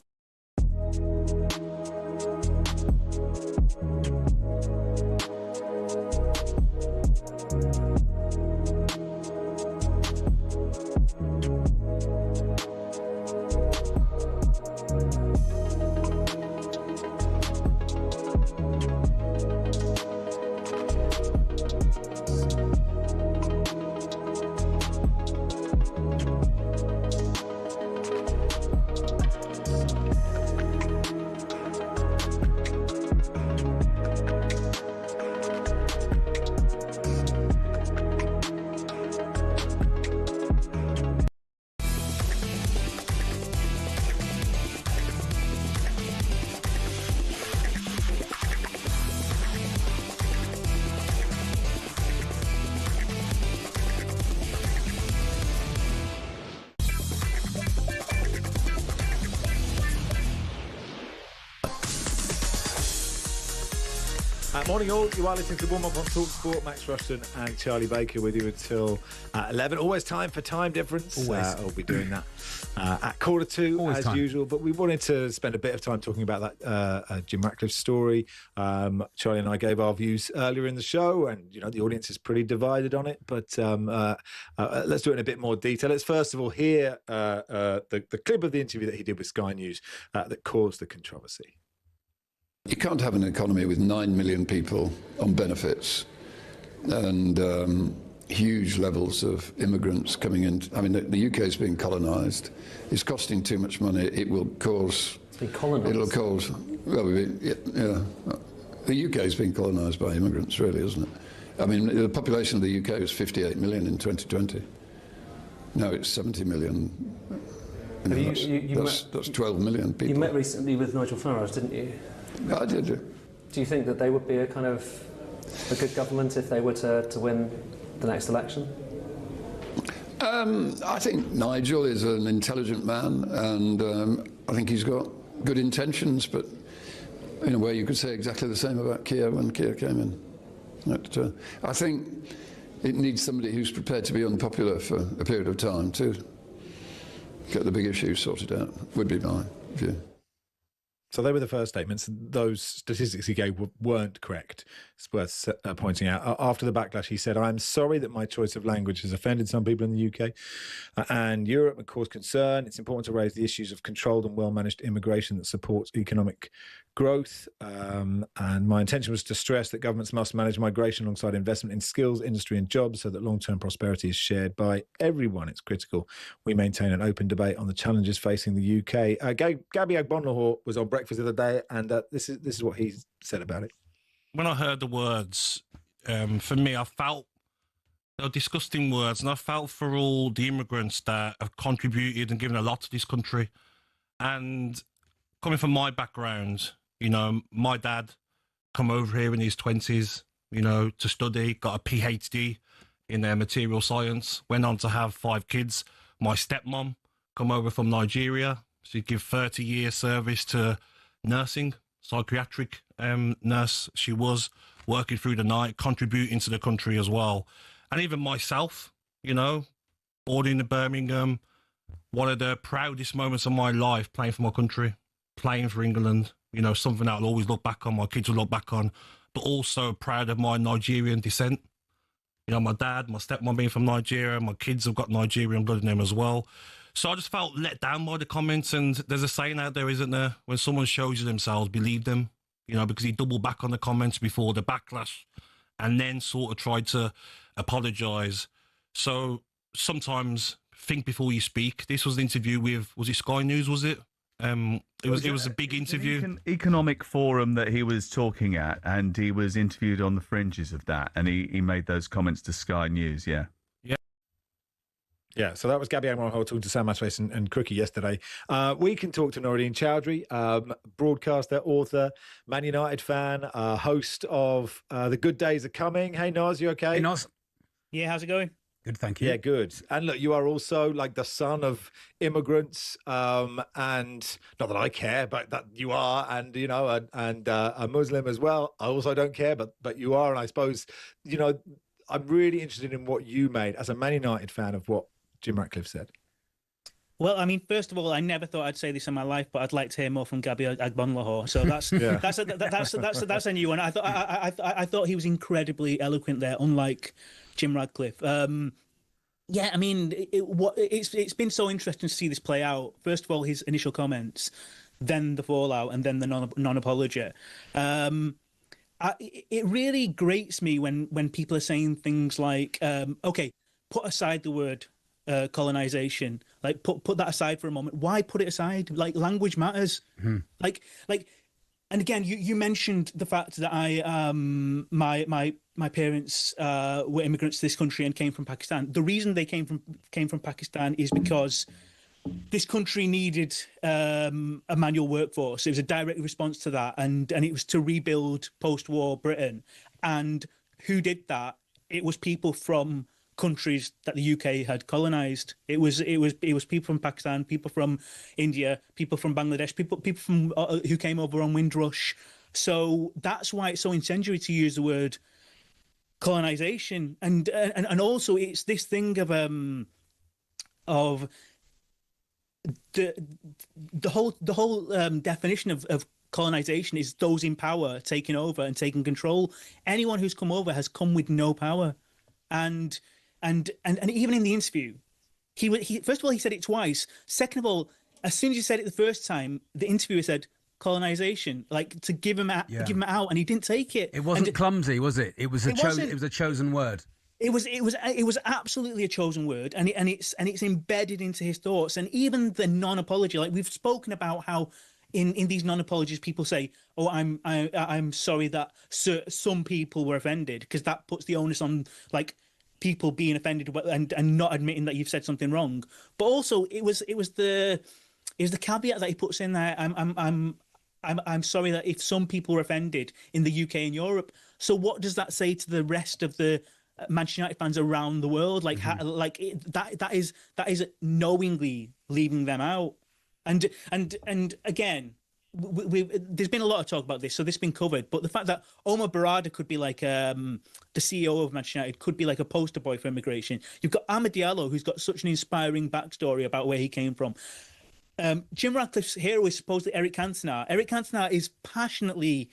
Morning all, you are listening to Warm Up on talkSPORT. Max Rushden and Charlie Baker with you until 11. Always time for time difference. Always. I'll be doing that at 1:45 Always as time. usual. But we wanted to spend a bit of time talking about that Jim Ratcliffe story. Charlie and I gave our views earlier in the show, and the audience is pretty divided on it. But let's do it in a bit more detail. Let's first of all hear the clip of the interview that he did with Sky News that caused the controversy. You can't have an economy with 9 million people on benefits and huge levels of immigrants coming in. I mean, the UK is being colonised. It's costing too much money. It will cause... It'll cause... Well, the UK is being colonised by immigrants, really, isn't it? I mean, the population of the UK was 58 million in 2020. Now it's 70 million. That's 12 million people. You met recently with Nigel Farage, didn't you? I did. Do you think that they would be a good government if they were to win the next election? I think Nigel is an intelligent man, and I think he's got good intentions, but in a way you could say exactly the same about Keir when Keir came in. I think it needs somebody who's prepared to be unpopular for a period of time to get the big issues sorted out, would be my view. So they were the first statements. Those statistics he gave weren't correct. It's worth pointing out. After the backlash, he said, "I'm sorry that my choice of language has offended some people in the UK and Europe and caused concern. It's important to raise the issues of controlled and well-managed immigration that supports economic growth. And my intention was to stress that governments must manage migration alongside investment in skills, industry and jobs so that long-term prosperity is shared by everyone. It's critical we maintain an open debate on the challenges facing the UK." Gabby Agbonlahor was on Breakfast the other day, and this is what he said about it. When I heard the words, for me, I felt they were disgusting words, and I felt for all the immigrants that have contributed and given a lot to this country. And coming from my background, my dad come over here in his 20s, to study, got a PhD in material science, went on to have 5 kids. My stepmom come over from Nigeria. She give 30 years service to nursing, psychiatric nurse. She was working through the night, contributing to the country as well. And even myself, born in Birmingham, one of the proudest moments of my life playing for my country, playing for England, something that I'll always look back on, my kids will look back on, but also proud of my Nigerian descent. My dad, my stepmom being from Nigeria, my kids have got Nigerian blood in them as well. So I just felt let down by the comments, and there's a saying out there, isn't there? When someone shows you themselves, believe them, because he doubled back on the comments before the backlash and then sort of tried to apologise. So sometimes think before you speak. This was an interview with, was it Sky News, was it? It was a big interview. Economic forum that he was talking at, and he was interviewed on the fringes of that, and he made those comments to Sky News, yeah. Yeah, so that was Gabby Agbonlahor talking to Sam Matchface and Crookie yesterday. We can talk to Noureddin Chowdhury, broadcaster, author, Man United fan, host of The Good Days Are Coming. Hey, Naz, you okay? Hey, Naz. Yeah, how's it going? Good, thank you. Yeah, good. And look, you are also like the son of immigrants, and not that I care, but that you are, and a Muslim as well. I also don't care, but you are, and I suppose I'm really interested in what you made as a Man United fan of what Jim Ratcliffe said. Well, I mean, first of all, I never thought I'd say this in my life, but I'd like to hear more from Gabby Agbonlahor. So that's that's a new one. I thought he was incredibly eloquent there, unlike Jim Ratcliffe. Yeah, I mean, it's been so interesting to see this play out. First of all, his initial comments, then the fallout, and then the non-apology. It really grates me when people are saying things like, okay, put aside the word colonization, like put that aside for a moment. Why put it aside? Like, language matters. Mm-hmm. Like, and again, you mentioned the fact that my parents were immigrants to this country and came from Pakistan. The reason they came from Pakistan is because this country needed a manual workforce. It was a direct response to that, and it was to rebuild post-war Britain. And who did that? It was people from countries that the UK had colonized. It was people from Pakistan, people from India, people from Bangladesh, people from who came over on Windrush. So that's why it's so incendiary to use the word colonization, and also it's this thing of the whole definition of colonization is those in power taking over and taking control. Anyone who's come over has come with no power, and even in the interview, he first of all he said it twice. Second of all, as soon as he said it the first time, the interviewer said colonization, like to give him out, and he didn't take it. It wasn't clumsy, was it? It was a chosen word. It was absolutely a chosen word, and it's embedded into his thoughts. And even the non-apology, like we've spoken about how in these non-apologies people say, "Oh, I'm sorry that some people were offended," because that puts the onus on like people being offended and not admitting that you've said something wrong. But also it was the caveat that he puts in there. I'm sorry that if some people were offended in the UK and Europe. So what does that say to the rest of the Manchester United fans around the world? Like, that is knowingly leaving them out. And again, there's been a lot of talk about this, so this has been covered. But the fact that Omar Barada could be like the CEO of Manchester United, could be like a poster boy for immigration. You've got Amad Diallo, who's got such an inspiring backstory about where he came from. Jim Ratcliffe's hero is supposedly Eric Cantona. Eric Cantona is passionately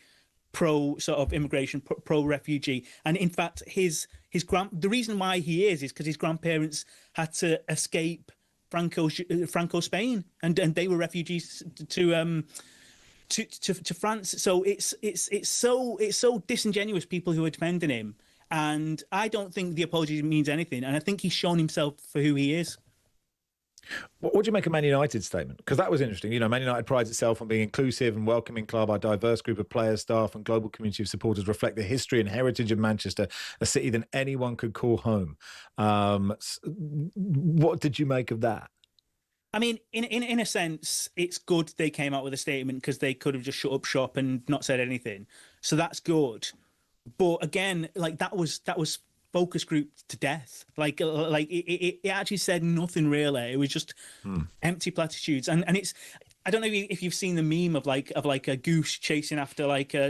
pro sort of immigration, pro refugee, and in fact, the reason why he is because his grandparents had to escape Franco Spain, and they were refugees to France. So it's so disingenuous, people who are defending him, and I don't think the apology means anything, and I think he's shown himself for who he is. What do you make of Man United's statement? Because that was interesting. You know, Man United prides itself on being inclusive and welcoming club. Our diverse group of players, staff and global community of supporters reflect the history and heritage of Manchester, a city that anyone could call home. What did you make of that? I mean, in a sense, it's good they came out with a statement because they could have just shut up shop and not said anything. So that's good. But again, like that was focus group to death. Like it actually said nothing really. It was just empty platitudes. And it's, I don't know if you've seen the meme of like a goose chasing after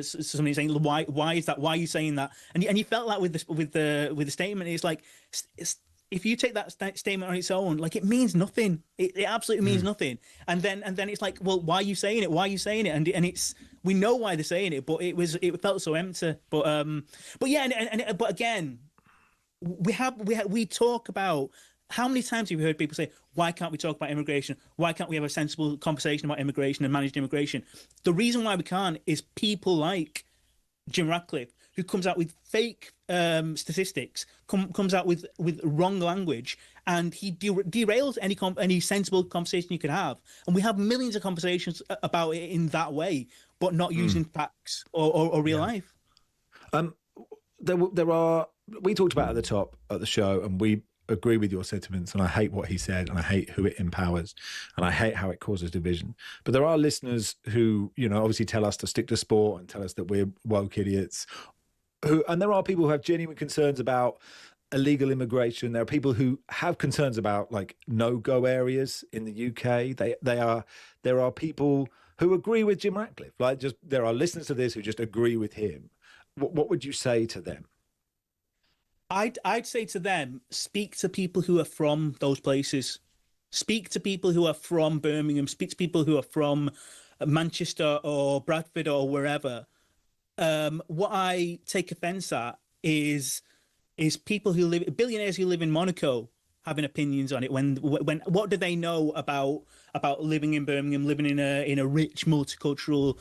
somebody saying why is that? Why are you saying that? And you felt that with the statement. It's like if you take that statement on its own, like it means nothing. It absolutely means nothing. And then it's like, well, why are you saying it? Why are you saying it? And it's, we know why they're saying it, but it felt so empty. But yeah, but again, we talk about, how many times have you heard people say, why can't we talk about immigration? Why can't we have a sensible conversation about immigration and managed immigration? The reason why we can't is people like Jim Ratcliffe, who comes out with fake statistics, comes out with wrong language, and he derails any sensible conversation you could have. And we have millions of conversations about it in that way, but not using facts or real life. There are, we talked about at the top of the show, and we agree with your sentiments, and I hate what he said, and I hate who it empowers, and I hate how it causes division. But there are listeners who, you know, obviously tell us to stick to sport and tell us that we're woke idiots. And there are people who have genuine concerns about illegal immigration. There are people who have concerns about like no-go areas in the UK. There are people who agree with Jim Ratcliffe. Like, just there are listeners to this who just agree with him. What would you say to them? I'd say to them, speak to people who are from those places. Speak to people who are from Birmingham. Speak to people who are from Manchester or Bradford or wherever. What I take offence at is people who live, billionaires who live in Monaco, having opinions on it. When what do they know about living in Birmingham, living in a rich multicultural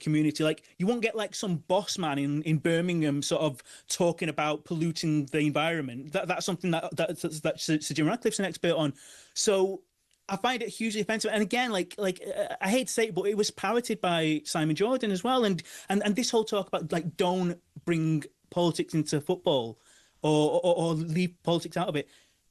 community? Like, you won't get like some boss man in Birmingham sort of talking about polluting the environment. That's something that Sir Jim Ratcliffe's an expert on. So I find it hugely offensive. And again, like I hate to say it, but it was parroted by Simon Jordan as well. And this whole talk about like, don't bring politics into football or leave politics out of it.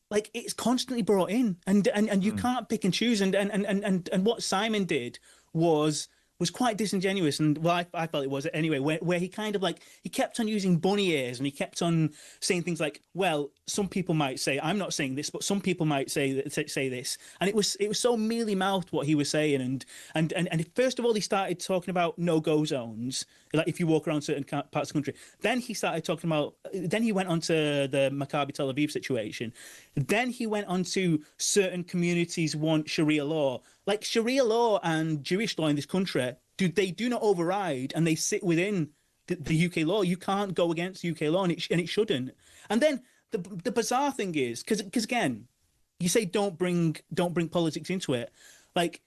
Like, it's constantly brought in, and you can't pick and choose. And what Simon did was was quite disingenuous, and well, I felt it was anyway, where he kind of like, he kept on using bunny ears, and he kept on saying things like, well, some people might say, I'm not saying this, but some people might say this, and it was so mealy-mouthed what he was saying, and first of all, he started talking about no-go zones, like if you walk around certain parts of the country. Then he started talking about, then he went on to the Maccabi Tel Aviv situation. Then he went on to certain communities want Sharia law. Like Sharia law and Jewish law in this country, they do not override, and they sit within the UK law. You can't go against UK law, and it shouldn't. And then the bizarre thing is, because again, you say don't bring politics into it. Like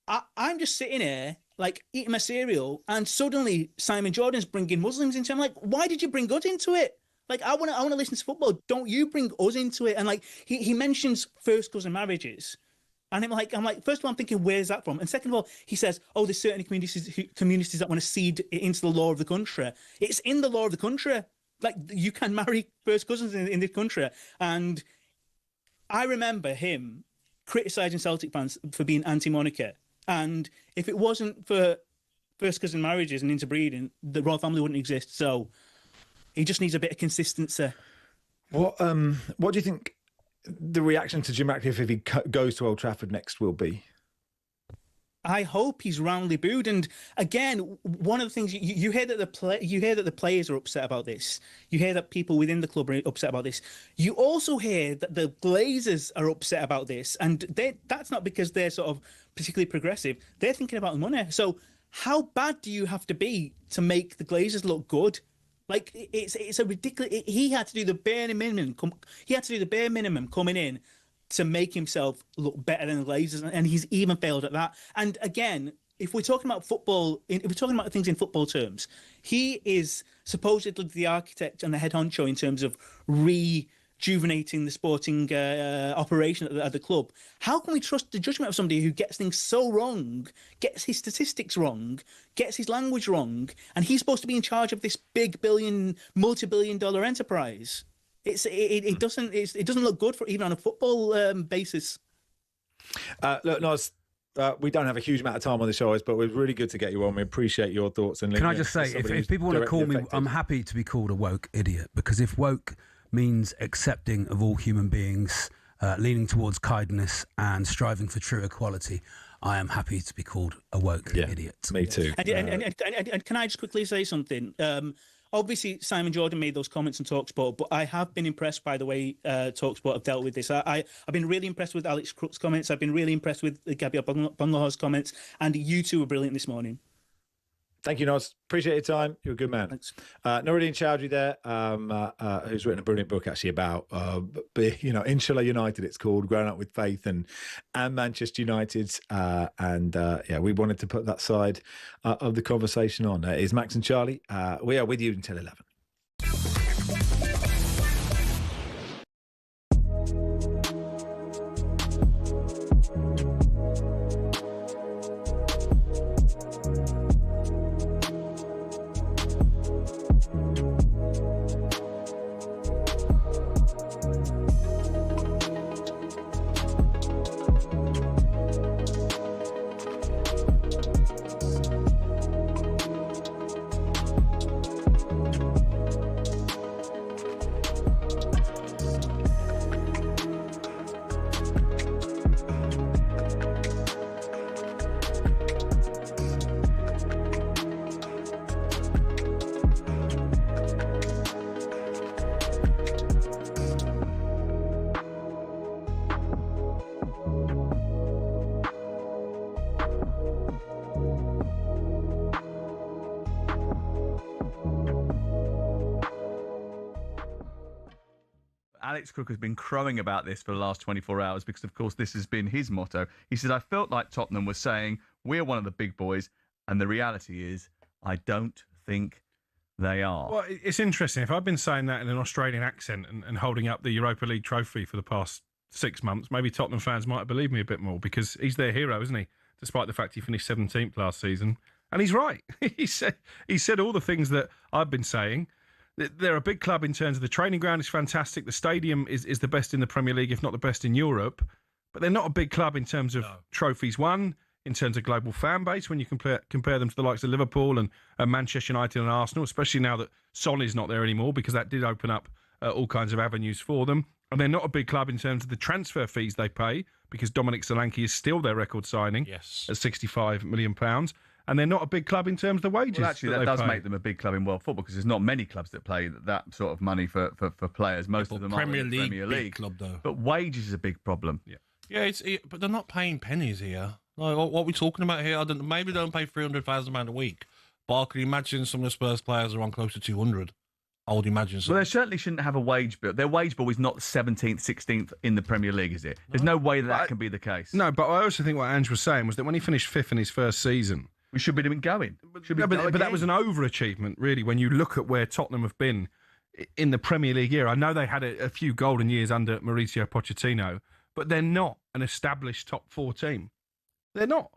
I'm just sitting here, like eating my cereal, and suddenly Simon Jordan's bringing Muslims into it. I'm like, why did you bring us into it? Like I want to listen to football. Don't you bring us into it? And like he mentions first cousin marriages. And I'm like, first of all, I'm thinking, where's that from? And second of all, he says, oh, there's certain communities that want to cede it into the law of the country. It's in the law of the country. Like, you can marry first cousins in this country. And I remember him criticising Celtic fans for being anti-monarchy. And if it wasn't for first cousin marriages and interbreeding, the royal family wouldn't exist. So he just needs a bit of consistency. What do you think the reaction to Jim Ratcliffe if he goes to Old Trafford next will be? I hope he's roundly booed. And again, one of the things you hear that the players are upset about this. You hear that people within the club are upset about this. You also hear that the Glazers are upset about this, and that's not because they're sort of particularly progressive. They're thinking about the money. So how bad do you have to be to make the Glazers look good? Like it's a ridiculous. He had to do the bare minimum. He had to do the bare minimum coming in to make himself look better than the Glazers, and he's even failed at that. And again, if we're talking about football, if we're talking about things in football terms, he is supposedly the architect and the head honcho in terms of rejuvenating the sporting operation at the club. How can we trust the judgment of somebody who gets things so wrong, gets his statistics wrong, gets his language wrong, and he's supposed to be in charge of this big multi-billion-dollar enterprise? It doesn't look good for even on a football basis. Look, Noz, we don't have a huge amount of time on the show, but it was really good to get you on. We appreciate your thoughts. And can I just say, if people want to call me, I'm happy to be called a woke idiot, because if woke means accepting of all human beings, leaning towards kindness and striving for true equality, I am happy to be called a woke idiot. Me too. And can I just quickly say something? Obviously, Simon Jordan made those comments on talkSPORT, but I have been impressed by the way talkSPORT have dealt with this. I've been really impressed with Alex Crook's comments. I've been really impressed with Gabriel Bunglahor's comments, and you two were brilliant this morning. Thank you, Noz. Appreciate your time. You're a good man. Thanks. Noureddin Chowdhury there, who's written a brilliant book actually about, Inshallah United, it's called, growing up with faith and Manchester United. We wanted to put that side of the conversation on. Is Max and Charlie. We are with you until 11. Alex Crook has been crowing about this for the last 24 hours because, of course, this has been his motto. He said, I felt like Tottenham was saying, we're one of the big boys, and the reality is, I don't think they are. Well, it's interesting. If I've been saying that in an Australian accent and holding up the Europa League trophy for the past 6 months, maybe Tottenham fans might believe me a bit more, because he's their hero, isn't he? Despite the fact he finished 17th last season. And he's right. He said all the things that I've been saying. They're a big club in terms of the training ground is fantastic. The stadium is the best in the Premier League, if not the best in Europe. But they're not a big club in terms of trophies won, in terms of global fan base when you compare them to the likes of Liverpool and Manchester United and Arsenal, especially now that Son is not there anymore, because that did open up all kinds of avenues for them. And they're not a big club in terms of the transfer fees they pay, because Dominic Solanke is still their record signing at £65 million. And they're not a big club in terms of the wages. Well, actually, that does make them a big club in world football, because there's not many clubs that play that sort of money for players. Most of them are Premier in League, Premier League. big club, though. But wages is a big problem. Yeah, but they're not paying pennies here. Like, what we're talking about here, maybe they don't pay £300,000 a week, but I can imagine some of the Spurs players are on close to 200. I would imagine so. Well, they certainly shouldn't have a wage bill. Their wage bill is not 17th, 16th in the Premier League, is it? There's no way that can be the case. No, but I also think what Ange was saying was that when he finished 5th in his first season... We should be going. But that was an overachievement, really, when you look at where Tottenham have been in the Premier League era. I know they had a few golden years under Mauricio Pochettino, but they're not an established top 4 team. They're not.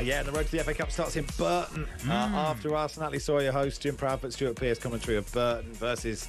Yeah, and the road to the FA Cup starts in Burton after us. Natalie Sawyer host, Jim Proudfoot, Stuart Pearce commentary of Burton versus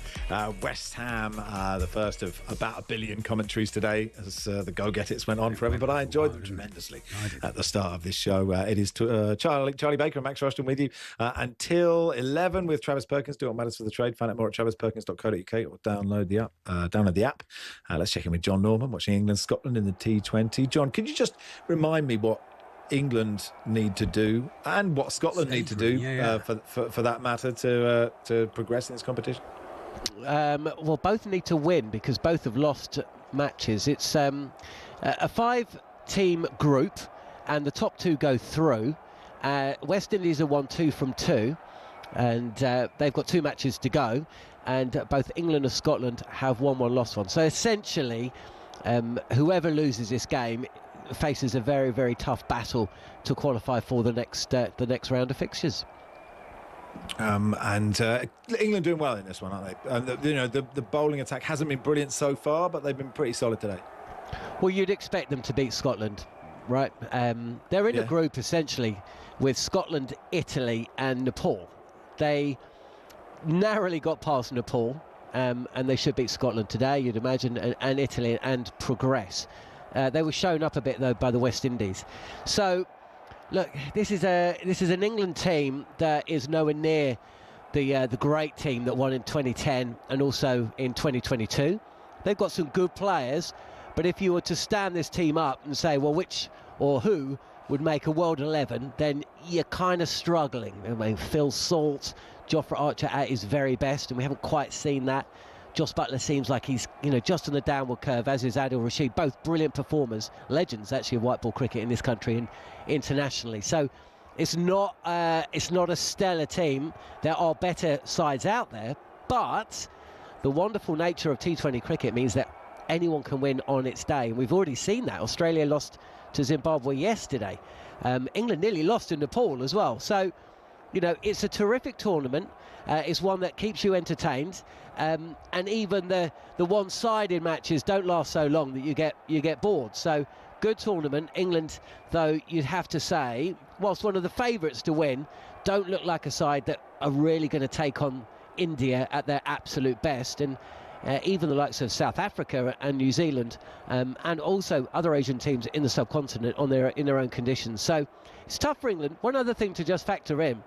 West Ham. The first of about 1 billion commentaries today as the go-get-its went on forever, but I enjoyed them tremendously at the start of this show. It is Charlie Baker and Max Rushden with you until 11 with Travis Perkins. Do what matters for the trade. Find out more at travisperkins.co.uk or download the app. Let's check in with John Norman watching England-Scotland in the T20. John, could you just remind me what England need to do and what Scotland need to do for that matter to progress in this competition? Well, both need to win because both have lost matches. It's a 5-team group and the top 2 go through. West Indies are 1-2 from 2 and they've got 2 matches to go, and both England and Scotland have 1-1 lost 1. So essentially whoever loses this game faces a very, very tough battle to qualify for the next round of fixtures. And England doing well in this one, aren't they? The bowling attack hasn't been brilliant so far, but they've been pretty solid today. Well, you'd expect them to beat Scotland, right? They're in a group essentially with Scotland, Italy and Nepal. They narrowly got past Nepal, and they should beat Scotland today, you'd imagine, and Italy, and progress. They were shown up a bit though by the West Indies. So, look, this is an England team that is nowhere near the great team that won in 2010 and also in 2022. They've got some good players, but if you were to stand this team up and say, well, which or who would make a World 11, then you're kind of struggling. I mean, Phil Salt, Jofra Archer at his very best, and we haven't quite seen that. Joss Butler seems like he's, just on the downward curve, as is Adil Rashid. Both brilliant performers, legends actually of white ball cricket in this country and internationally. So it's not a stellar team. There are better sides out there, but the wonderful nature of T20 cricket means that anyone can win on its day. And we've already seen that. Australia lost to Zimbabwe yesterday. England nearly lost to Nepal as well. So, it's a terrific tournament. It's one that keeps you entertained, and even the one-sided matches don't last so long that you get bored. So good tournament. England, though, you'd have to say, whilst one of the favourites to win, don't look like a side that are really going to take on India at their absolute best, and even the likes of South Africa and New Zealand, and also other Asian teams in the subcontinent in their own conditions. So it's tough for England. One other thing to just factor in.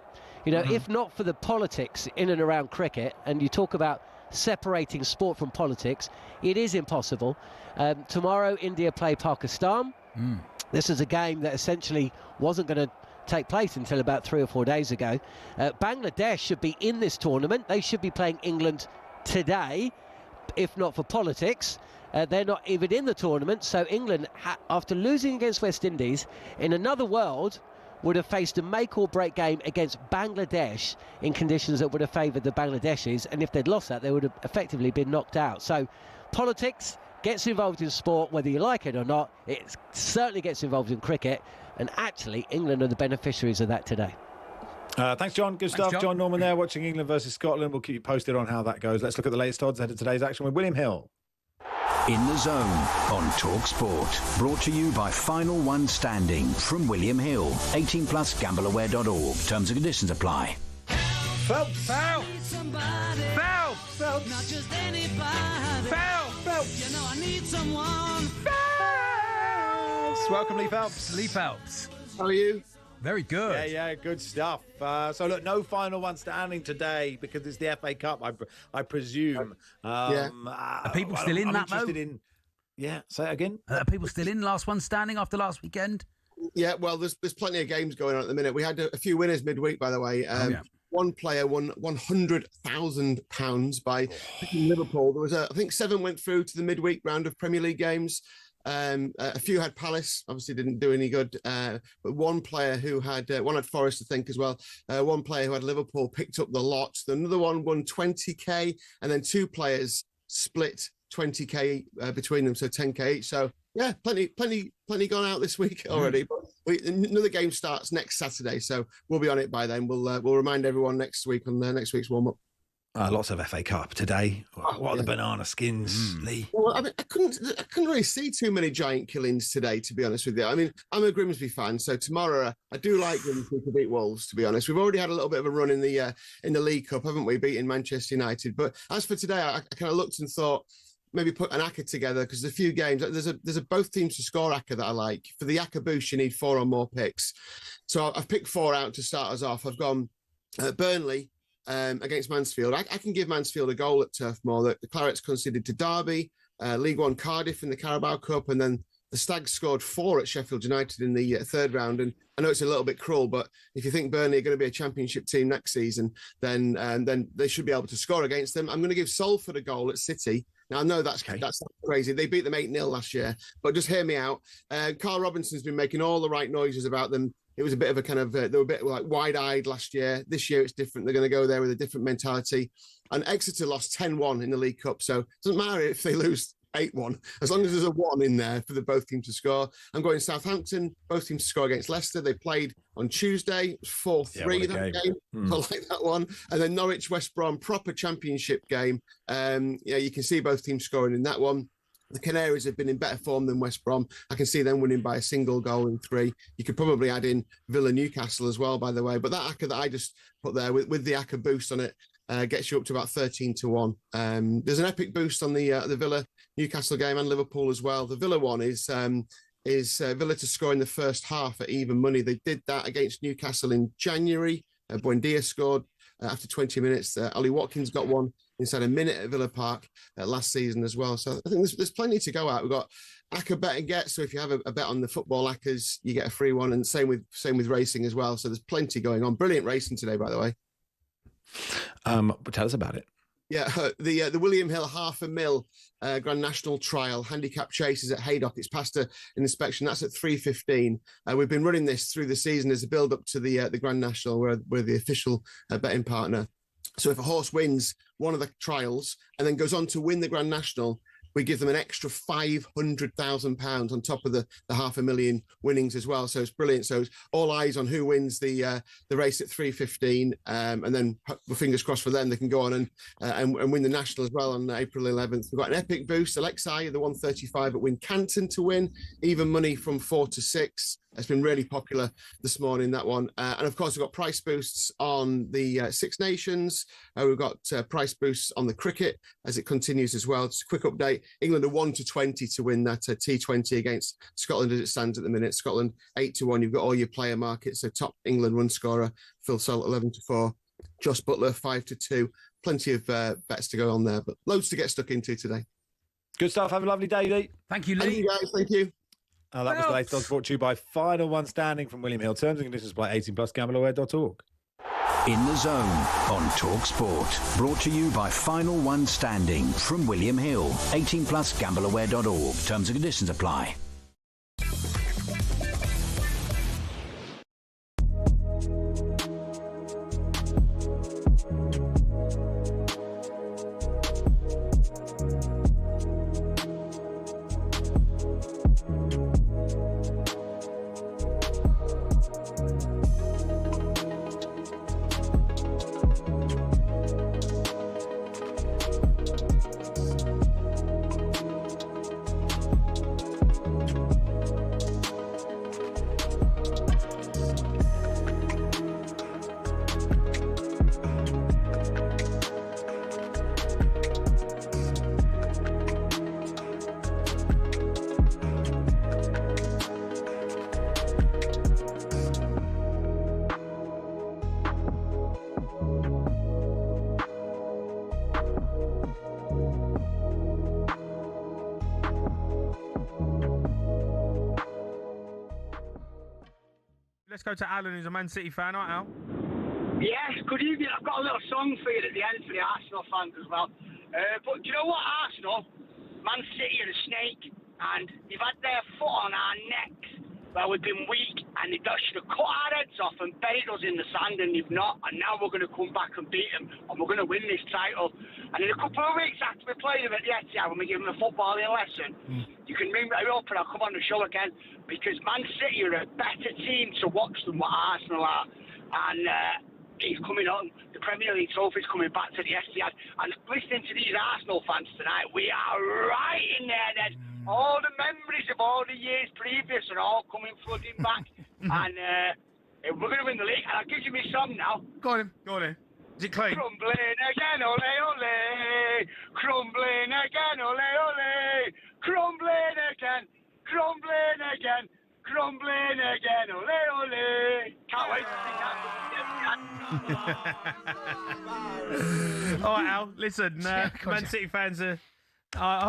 If not for the politics in and around cricket, and you talk about separating sport from politics, it is impossible. Tomorrow, India play Pakistan. This is a game that essentially wasn't going to take place until about 3 or 4 days ago. Bangladesh should be in this tournament. They should be playing England today, if not for politics. They're not even in the tournament. So England, after losing against West Indies, in another world, would have faced a make-or-break game against Bangladesh in conditions that would have favoured the Bangladeshis, and if they'd lost that, they would have effectively been knocked out. So politics gets involved in sport, whether you like it or not. It certainly gets involved in cricket, and actually England are the beneficiaries of that today. Thanks, John. Good stuff. John Norman there, watching England versus Scotland. We'll keep you posted on how that goes. Let's look at the latest odds ahead of today's action with William Hill. In the Zone on talkSPORT. Brought to you by Final One Standing from William Hill. 18 plus gambleaware.org. Terms and conditions apply. Phelps! Phelps! Phelps! Not just anybody. Phelps! I need someone. Phelps! Welcome, Lee Phelps. Lee Phelps. How are you? Very good. Yeah, good stuff. So, look, no final one standing today because it's the FA Cup, I presume. Are people still in that, though? Say it again. Are people still in last one standing after last weekend? Yeah, well, there's plenty of games going on at the minute. We had a few winners midweek, by the way. One player won £100,000 by picking Liverpool. There was, I think, 7 went through to the midweek round of Premier League games. A few had Palace, obviously didn't do any good. But one player who had one had Forest, I think, as well. One player who had Liverpool picked up the lot. Another one won 20k, and then 2 players split 20k between them, so 10k each. So yeah, plenty gone out this week already. But another game starts next Saturday, so we'll be on it by then. We'll remind everyone next week on next week's warm up. Lots of FA Cup today. What are the banana skins, Lee? Well, I mean, I couldn't really see too many giant killings today, to be honest with you. I mean, I'm a Grimsby fan, so tomorrow I do like Grimsby to beat Wolves. To be honest, we've already had a little bit of a run in the League Cup, haven't we? Beating Manchester United. But as for today, I kind of looked and thought maybe put an ACCA together because there's a few games. There's a both teams to score ACCA that I like. For the ACCA boost, you need 4 or more picks. So I've picked 4 out to start us off. I've gone Burnley. Against Mansfield. I can give Mansfield a goal at Turf Moor. The Clarets conceded to Derby, League One Cardiff in the Carabao Cup, and then the Stags scored 4 at Sheffield United in the third round. And I know it's a little bit cruel, but if you think Burnley are going to be a championship team next season, then they should be able to score against them. I'm going to give Salford a goal at City. Now, I know that's crazy. They beat them 8-0 last year, but just hear me out. Carl Robinson's been making all the right noises about them. It was a bit of a kind of, they were a bit like wide-eyed last year. This year it's different. They're going to go there with a different mentality. And Exeter lost 10-1 in the League Cup. So it doesn't matter if they lose 8-1, as long as there's a 1 in there for both teams to score. I'm going Southampton, both teams to score against Leicester. They played on Tuesday. It was 4-3 that game. I like that one. And then Norwich, West Brom, proper championship game. You can see both teams scoring in that one. The Canaries have been in better form than West Brom. I can see them winning by a single goal in 3. You could probably add in Villa Newcastle as well, by the way. But that ACCA that I just put there with the ACCA boost on it gets you up to about 13-1. There's an epic boost on the Villa Newcastle game and Liverpool as well. The Villa one is Villa to score in the first half at even money. They did that against Newcastle in January. Buendia scored after 20 minutes. Ollie Watkins got one inside a minute at Villa Park last season as well. So I think there's plenty to go at. We've got ACCA bet and get. So if you have a bet on the football ACCAs, you get a free one, and same with racing as well. So there's plenty going on. Brilliant racing today, by the way. Tell us about it. Yeah, the William Hill $500,000 Grand National Trial handicap chases at Haydock. It's passed an inspection. That's at 3:15. We've been running this through the season as a build up to the Grand National. We're the official betting partner. So if a horse wins one of the trials and then goes on to win the Grand National, we give them an extra £500,000 on top of the $500,000 winnings as well. So it's brilliant. So it's all eyes on who wins the race at 3:15, and then fingers crossed for them, they can go on and win the national as well on April 11th. We've got an epic boost. Alexei, the 135 at Wincanton to win, even money from 4 to 6. It's been really popular this morning, that one. And of course, we've got price boosts on the Six Nations. We've got price boosts on the cricket as it continues as well. Just a quick update. England are 1-20 to win that T20 against Scotland as it stands at the minute. Scotland 8-1. You've got all your player markets. So top England run scorer, Phil Salt 11-4. Josh Butler 5-2. Plenty of bets to go on there, but loads to get stuck into today. Good stuff. Have a lovely day, Lee. Thank you, Lee. Thank you, guys. Thank you. That was the latest odds brought to you by Final One Standing from William Hill. Terms and conditions apply. 18+. Gambleaware.org. In the Zone on talkSPORT. Brought to you by Final One Standing from William Hill. 18+. Gambleaware.org. Terms and conditions apply. Let's go to Alan, who's a Man City fan, right, Al? Yes, good evening. I've got a little song for you at the end for the Arsenal fans as well. But do you know what, Arsenal? Man City are a snake, and they've had their foot on our necks where we've been weak, and they should have cut our heads off and buried us in the sand, and they've not. And now we're going to come back and beat them, and we're going to win this title. And in a couple of weeks after we play them at the Etihad, when we give them a footballing lesson, you can ring me up and I'll come on the show again, because Man City are a better team to watch than what Arsenal are. And It's coming on. The Premier League trophy's coming back to the Etihad. And listening to these Arsenal fans tonight, we are right in there then. All the memories of all the years previous are all coming flooding back. And we're going to win the league. And I'll give you my song now. Go on in. Is it clean? Crumbling again, ole, ole. Crumbling again, ole, ole. Crumbling again. Crumbling again. Crumbling again, ole, ole. Can't wait to sing that. All right, Al, listen, Man City fans are...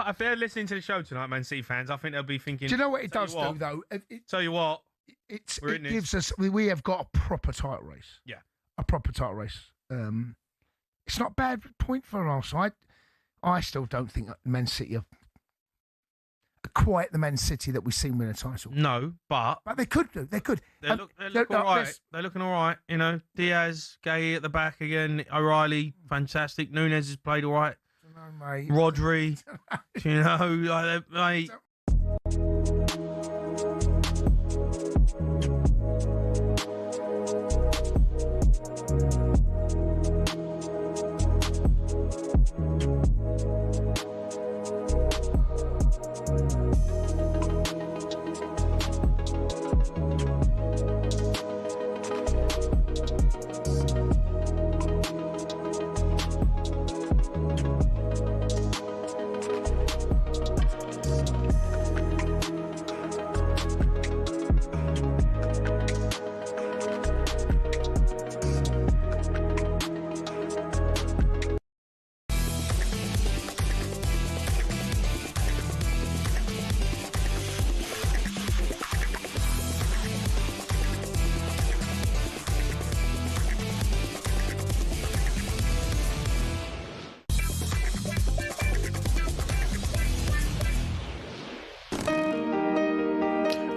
if they're listening to the show tonight, Man City fans, I think they'll be thinking... Do you know what it does do, though? Tell you what, it gives us... We have got a proper title race. Yeah. A proper title race. It's not a bad point for Arsenal. I still don't think Man City are quite the Man City that we've seen win a title. No, but they could do. They could. They're looking all right. They're looking all right. You know, Diaz, Gay at the back again. O'Reilly, fantastic. Nunez has played all right. Mate. Rodri, you know, mate.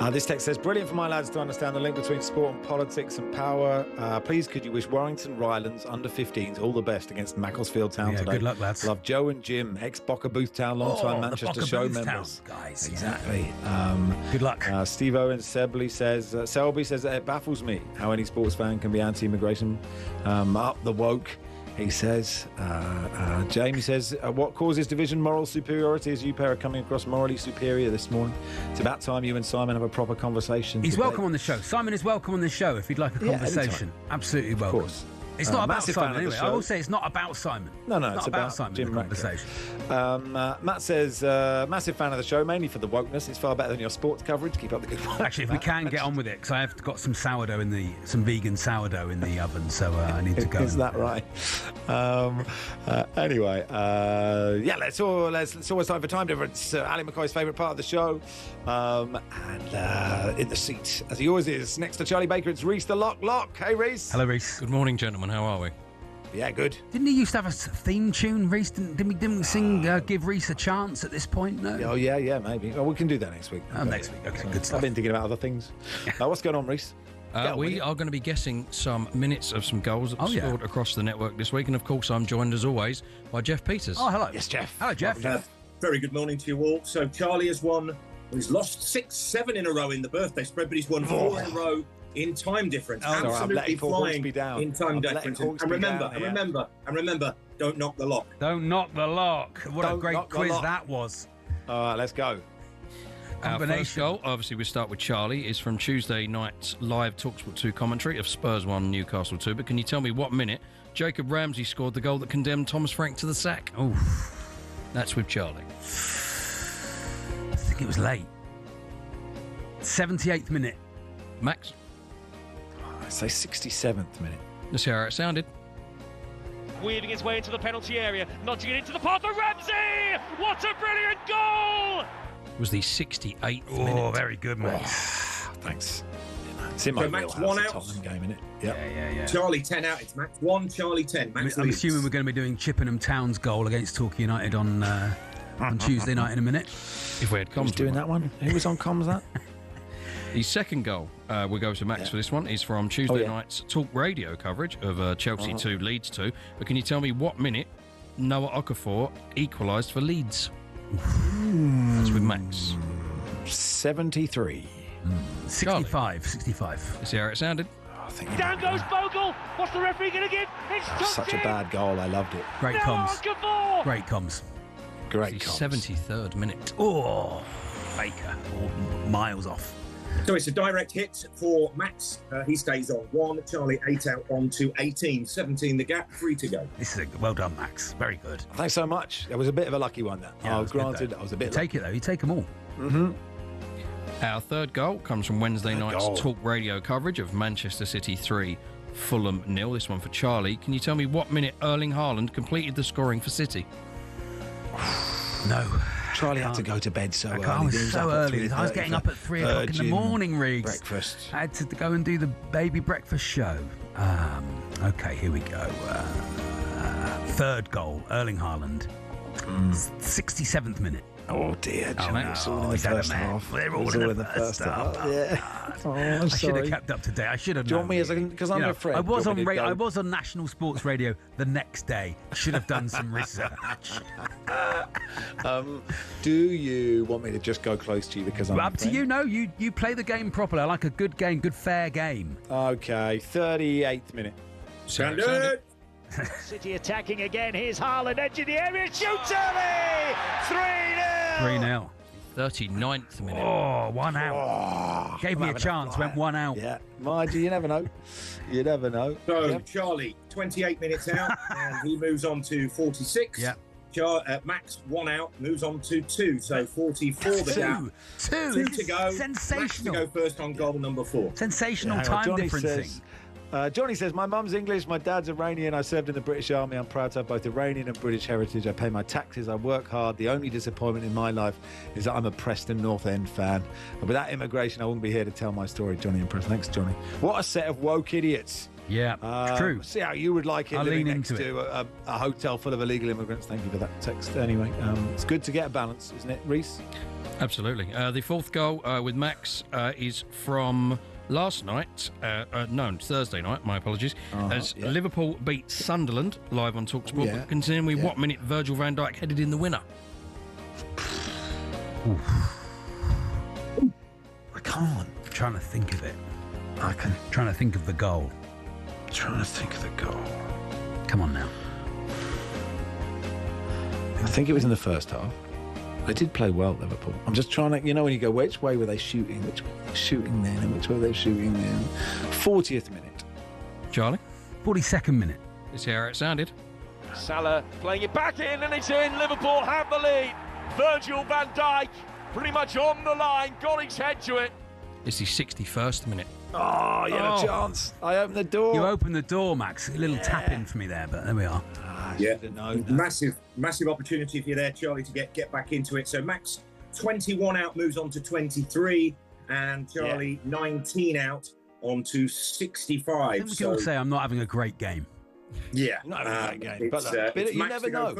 This text says, brilliant for my lads to understand the link between sport and politics and power. Please, could you wish Warrington Rylands under 15s all the best against Macclesfield Town today? Good luck, lads. Love Joe and Jim, ex-Bocker Booth Town, long-time Manchester show members. Guys, exactly. Good luck. Steve Owen Selby says that it baffles me how any sports fan can be anti-immigration. Up the woke. He says, Jamie says, what causes division? Moral superiority, as you pair are coming across morally superior this morning. It's about time you and Simon have a proper conversation. He's welcome on the show. Simon is welcome on the show if you'd like a conversation. Absolutely welcome. Of course. It's not about Simon anyway. I will say it's not about Simon. No, it's not about Simon. Jim conversation. Matt says, massive fan of the show, mainly for the wokeness. It's far better than your sports coverage. Keep up the good work. Actually, if we can get on with it, because I have got some some vegan sourdough in the oven, so I need to go. Is that right? Anyway, it's always time for time difference. Ali McCoy's favourite part of the show, and in the seat, as he always is, next to Charlie Baker, it's Reece the Lock. Hey, Reece. Hello, Reece. Good morning, gentlemen. How are we? Yeah, good. Didn't he used to have a theme tune, Reece? Didn't we sing Give Reece a Chance at this point? No? Oh, yeah, maybe. Well, we can do that next week. Next week. Okay, good stuff. I've been thinking about other things. What's going on, Reece? We are going to be guessing some minutes of some goals that were scored across the network this week. And, of course, I'm joined, as always, by Jeff Peters. Oh, hello. Yes, Jeff. Hello, Jeff. Very good morning to you all. So Charlie has won. He's lost 6-7 in a row in the birthday spread, but he's won 4 in a row in time difference. Absolutely flying in time difference. And remember, don't knock the lock. Don't knock the lock. What a great quiz that was. All right, let's go. Our first goal, obviously we start with Charlie, is from Tuesday night's live talkSPORT 2 commentary of Spurs 1, Newcastle 2. But can you tell me what minute Jacob Ramsey scored the goal that condemned Thomas Frank to the sack? Oh, that's with Charlie. I think it was late. 78th minute. Max? I'd say 67th minute. Let's hear how it sounded. Weaving his way into the penalty area, notching it into the path of Ramsey! What a brilliant goal! It was the 68th minute. Oh, very good, Max. Oh, thanks. It's in my Max 1 out. Tottenham game, innit? Yeah. Charlie 10 out. It's Max 1, Charlie 10. Max I'm assuming we're going to be doing Chippenham Town's goal against Torquay United on Tuesday night in a minute. If we had comms doing that one. Who was on comms that? The second goal, we'll go to Max for this one, is from Tuesday night's Talk Radio coverage of Chelsea 2, Leeds 2. But can you tell me what minute Noah Okafor equalised for Leeds? That's with Max. 73. 65. Let's see how it sounded. Down goes Bogle. What's the referee going to give? It's Such a bad goal. I loved it. Great comms. Great comms. Great comms. 73rd minute. Oh, Baker. Miles off. So it's a direct hit for Max. He stays on 1. Charlie 8 out on to 18. 17 the gap, 3 to go. This is well done, Max. Very good. Thanks so much. It was a bit of a lucky one, that. Yeah, granted, I was a bit Take it, though. You take them all. Mm-hmm. Our third goal comes from Wednesday night's Talk Radio coverage of Manchester City 3, Fulham 0. This one for Charlie. Can you tell me what minute Erling Haaland completed the scoring for City? No. Charlie had to go to bed so early. I was so early. I was getting up at 3 o'clock in the morning, Riggs. Breakfast. I had to go and do the baby breakfast show. Okay, here we go. Third goal, Erling Haaland. 67th minute. Oh dear, Johnny. It's all in the first half. They're all in the first half. Yeah. Oh, I'm I sorry. should have kept up to date. I should have. Do you want me as because I'm a friend? I was on I was on National Sports Radio the next day. I should have done some research. Do you want me to just go close to you because I'm up to you? No, you play the game properly. I like a good game, good fair game. Okay, 38th minute. Standard. City attacking again. Here's Haaland, edge of the area, shoots early! 3-0! 3-0. 39th minute. Oh, 1 out. Gave me a chance, went 1 out. Yeah, mind you, you never know. You never know. So, Charlie, 28 minutes out, and he moves on to 46. Yeah. Max, 1 out, moves on to 2. So, 44 the gap. 2 to go. Sensational. Max to go first on goal number 4. Sensational time differencing. Johnny says, my mum's English, my dad's Iranian. I served in the British Army. I'm proud to have both Iranian and British heritage. I pay my taxes. I work hard. The only disappointment in my life is that I'm a Preston North End fan. And without immigration, I wouldn't be here to tell my story, Johnny and Preston. Thanks, Johnny. What a set of woke idiots. Yeah, true. See how you would like it I'll living lean next into to a hotel full of illegal immigrants. Thank you for that text. Anyway, it's good to get a balance, isn't it, Reese? Absolutely. The fourth goal with Max is from last night, Thursday night, my apologies, as Liverpool beat Sunderland live on talkSPORT. Yeah. Considering what minute Virgil van Dijk headed in the winner? I can't. I'm trying to think of it. Trying to think of the goal. Trying to think of the goal. Come on now. I think it was in the first half. They did play well, Liverpool. I'm just trying to, when you go, which way were they shooting? Which way were they shooting then? And which way were they shooting then? 40th minute. Charlie? 42nd minute. Let's hear how it sounded. Salah playing it back in, and it's in. Liverpool have the lead. Virgil van Dijk pretty much on the line, got his head to it. It's the 61st minute. Oh, you had a chance. I opened the door. You opened the door, Max. A little tap in for me there, but there we are. Massive opportunity for you there, Charlie, to get back into it. So Max, 21 out, moves on to 23, and Charlie, 19 out, on to 65. I think we can all say I'm not having a great game. Yeah. Not having a great game. But you never know.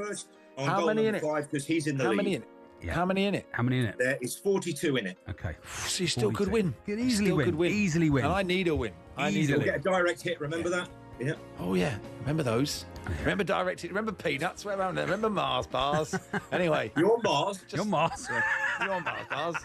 How many in it? 5, because he's in the lead. How many in it? Yeah. How many in it? How many in it? There is 42 in it. Okay. So you still could win. Could easily win. Easily win. And I need a win. You'll get a direct hit, remember that? Yeah. Oh, yeah. Remember those? Remember directed? Remember Peanuts? Where around there? Remember Mars bars? Anyway. Your Mars? Your Mars. Your Mars bars.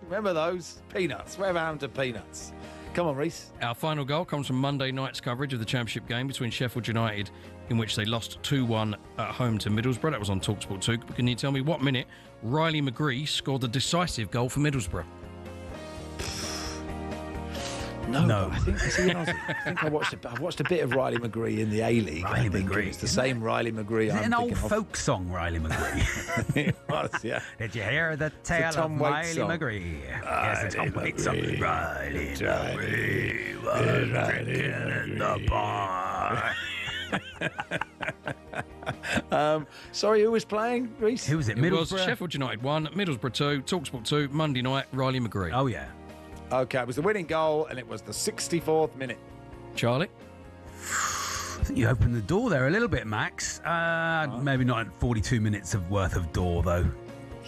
Remember those? Peanuts. Where around to Peanuts? Come on, Reese. Our final goal comes from Monday night's coverage of the Championship game between Sheffield United, in which they lost 2-1 at home to Middlesbrough. That was on talkSPORT 2. Can you tell me what minute Riley McGree scored the decisive goal for Middlesbrough? No. I think I watched a bit of Riley McGree in the A-League. Riley McGree. It's the same Riley McGree. Is it an old folk song, Riley McGree? It was, yeah. Did you hear the tale of Riley McGree? Yes, it's a Tom Waits song. Riley McGree was drinking in the bar. Sorry, who was playing, Reese? Who was it? It was Middlesbrough? Sheffield United 1, Middlesbrough 2, talkSPORT 2, Monday night, Riley McGree. Oh, yeah. Okay, it was the winning goal, and it was the 64th minute. Charlie? I think you opened the door there a little bit, Max. Maybe not 42 minutes of worth of door, though.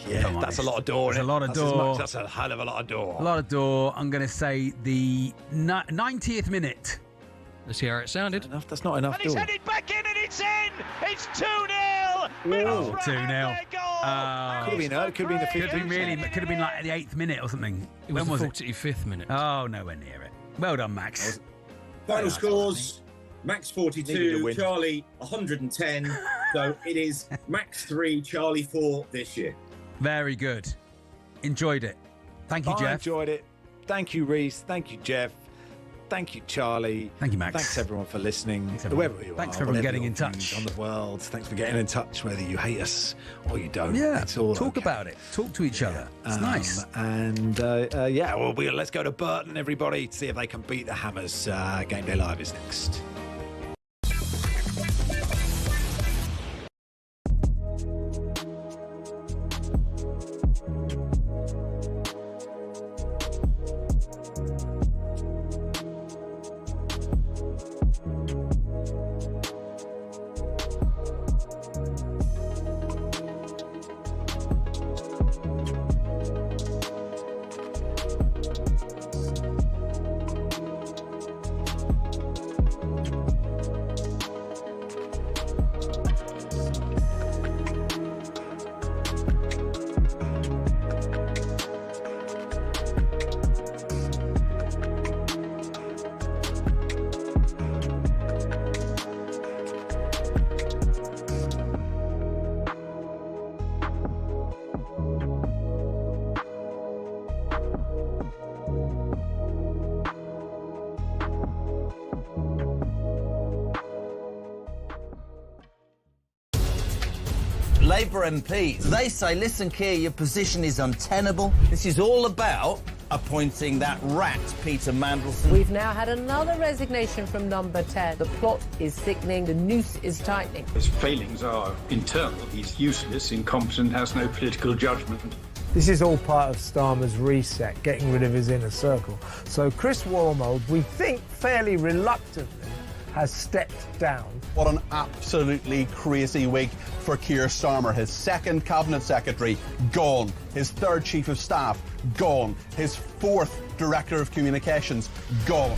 Yeah, that's a lot of door. That's a lot of door. That's a hell of a lot of door. A lot of door. I'm going to say the 90th minute. Let's hear how it sounded. That's not enough And it's headed back in, and it's in. It's 2-0. Oh, 2-0. Could have been the Could have been like the 8th minute or something. It was the 45th minute. Oh, nowhere near it. Well done, Max. Final scores, Max 42, Charlie 110. So it is Max 3, Charlie 4 this year. Very good. Enjoyed it. Thank you, Jeff. I enjoyed it. Thank you, Reese. Thank you, Jeff. Thank you, Charlie. Thank you, Max. Thanks, everyone, for listening. Whoever you are. Thanks for everyone getting in touch on the world. Thanks for getting in touch, whether you hate us or you don't. Yeah, it's all talk about it. Talk to each other. It's nice. And let's go to Burton, everybody, to see if they can beat the Hammers. Game Day Live is next. Labour MPs, they say, listen, Keir, your position is untenable. This is all about appointing that rat, Peter Mandelson. We've now had another resignation from number 10. The plot is thickening, the noose is tightening. His failings are internal. He's useless, incompetent, has no political judgment. This is all part of Starmer's reset, getting rid of his inner circle. So Chris Wormold, we think fairly reluctantly, has stepped down. What an absolutely crazy week for Keir Starmer. His second cabinet secretary, gone. His third chief of staff, gone. His fourth director of communications, gone.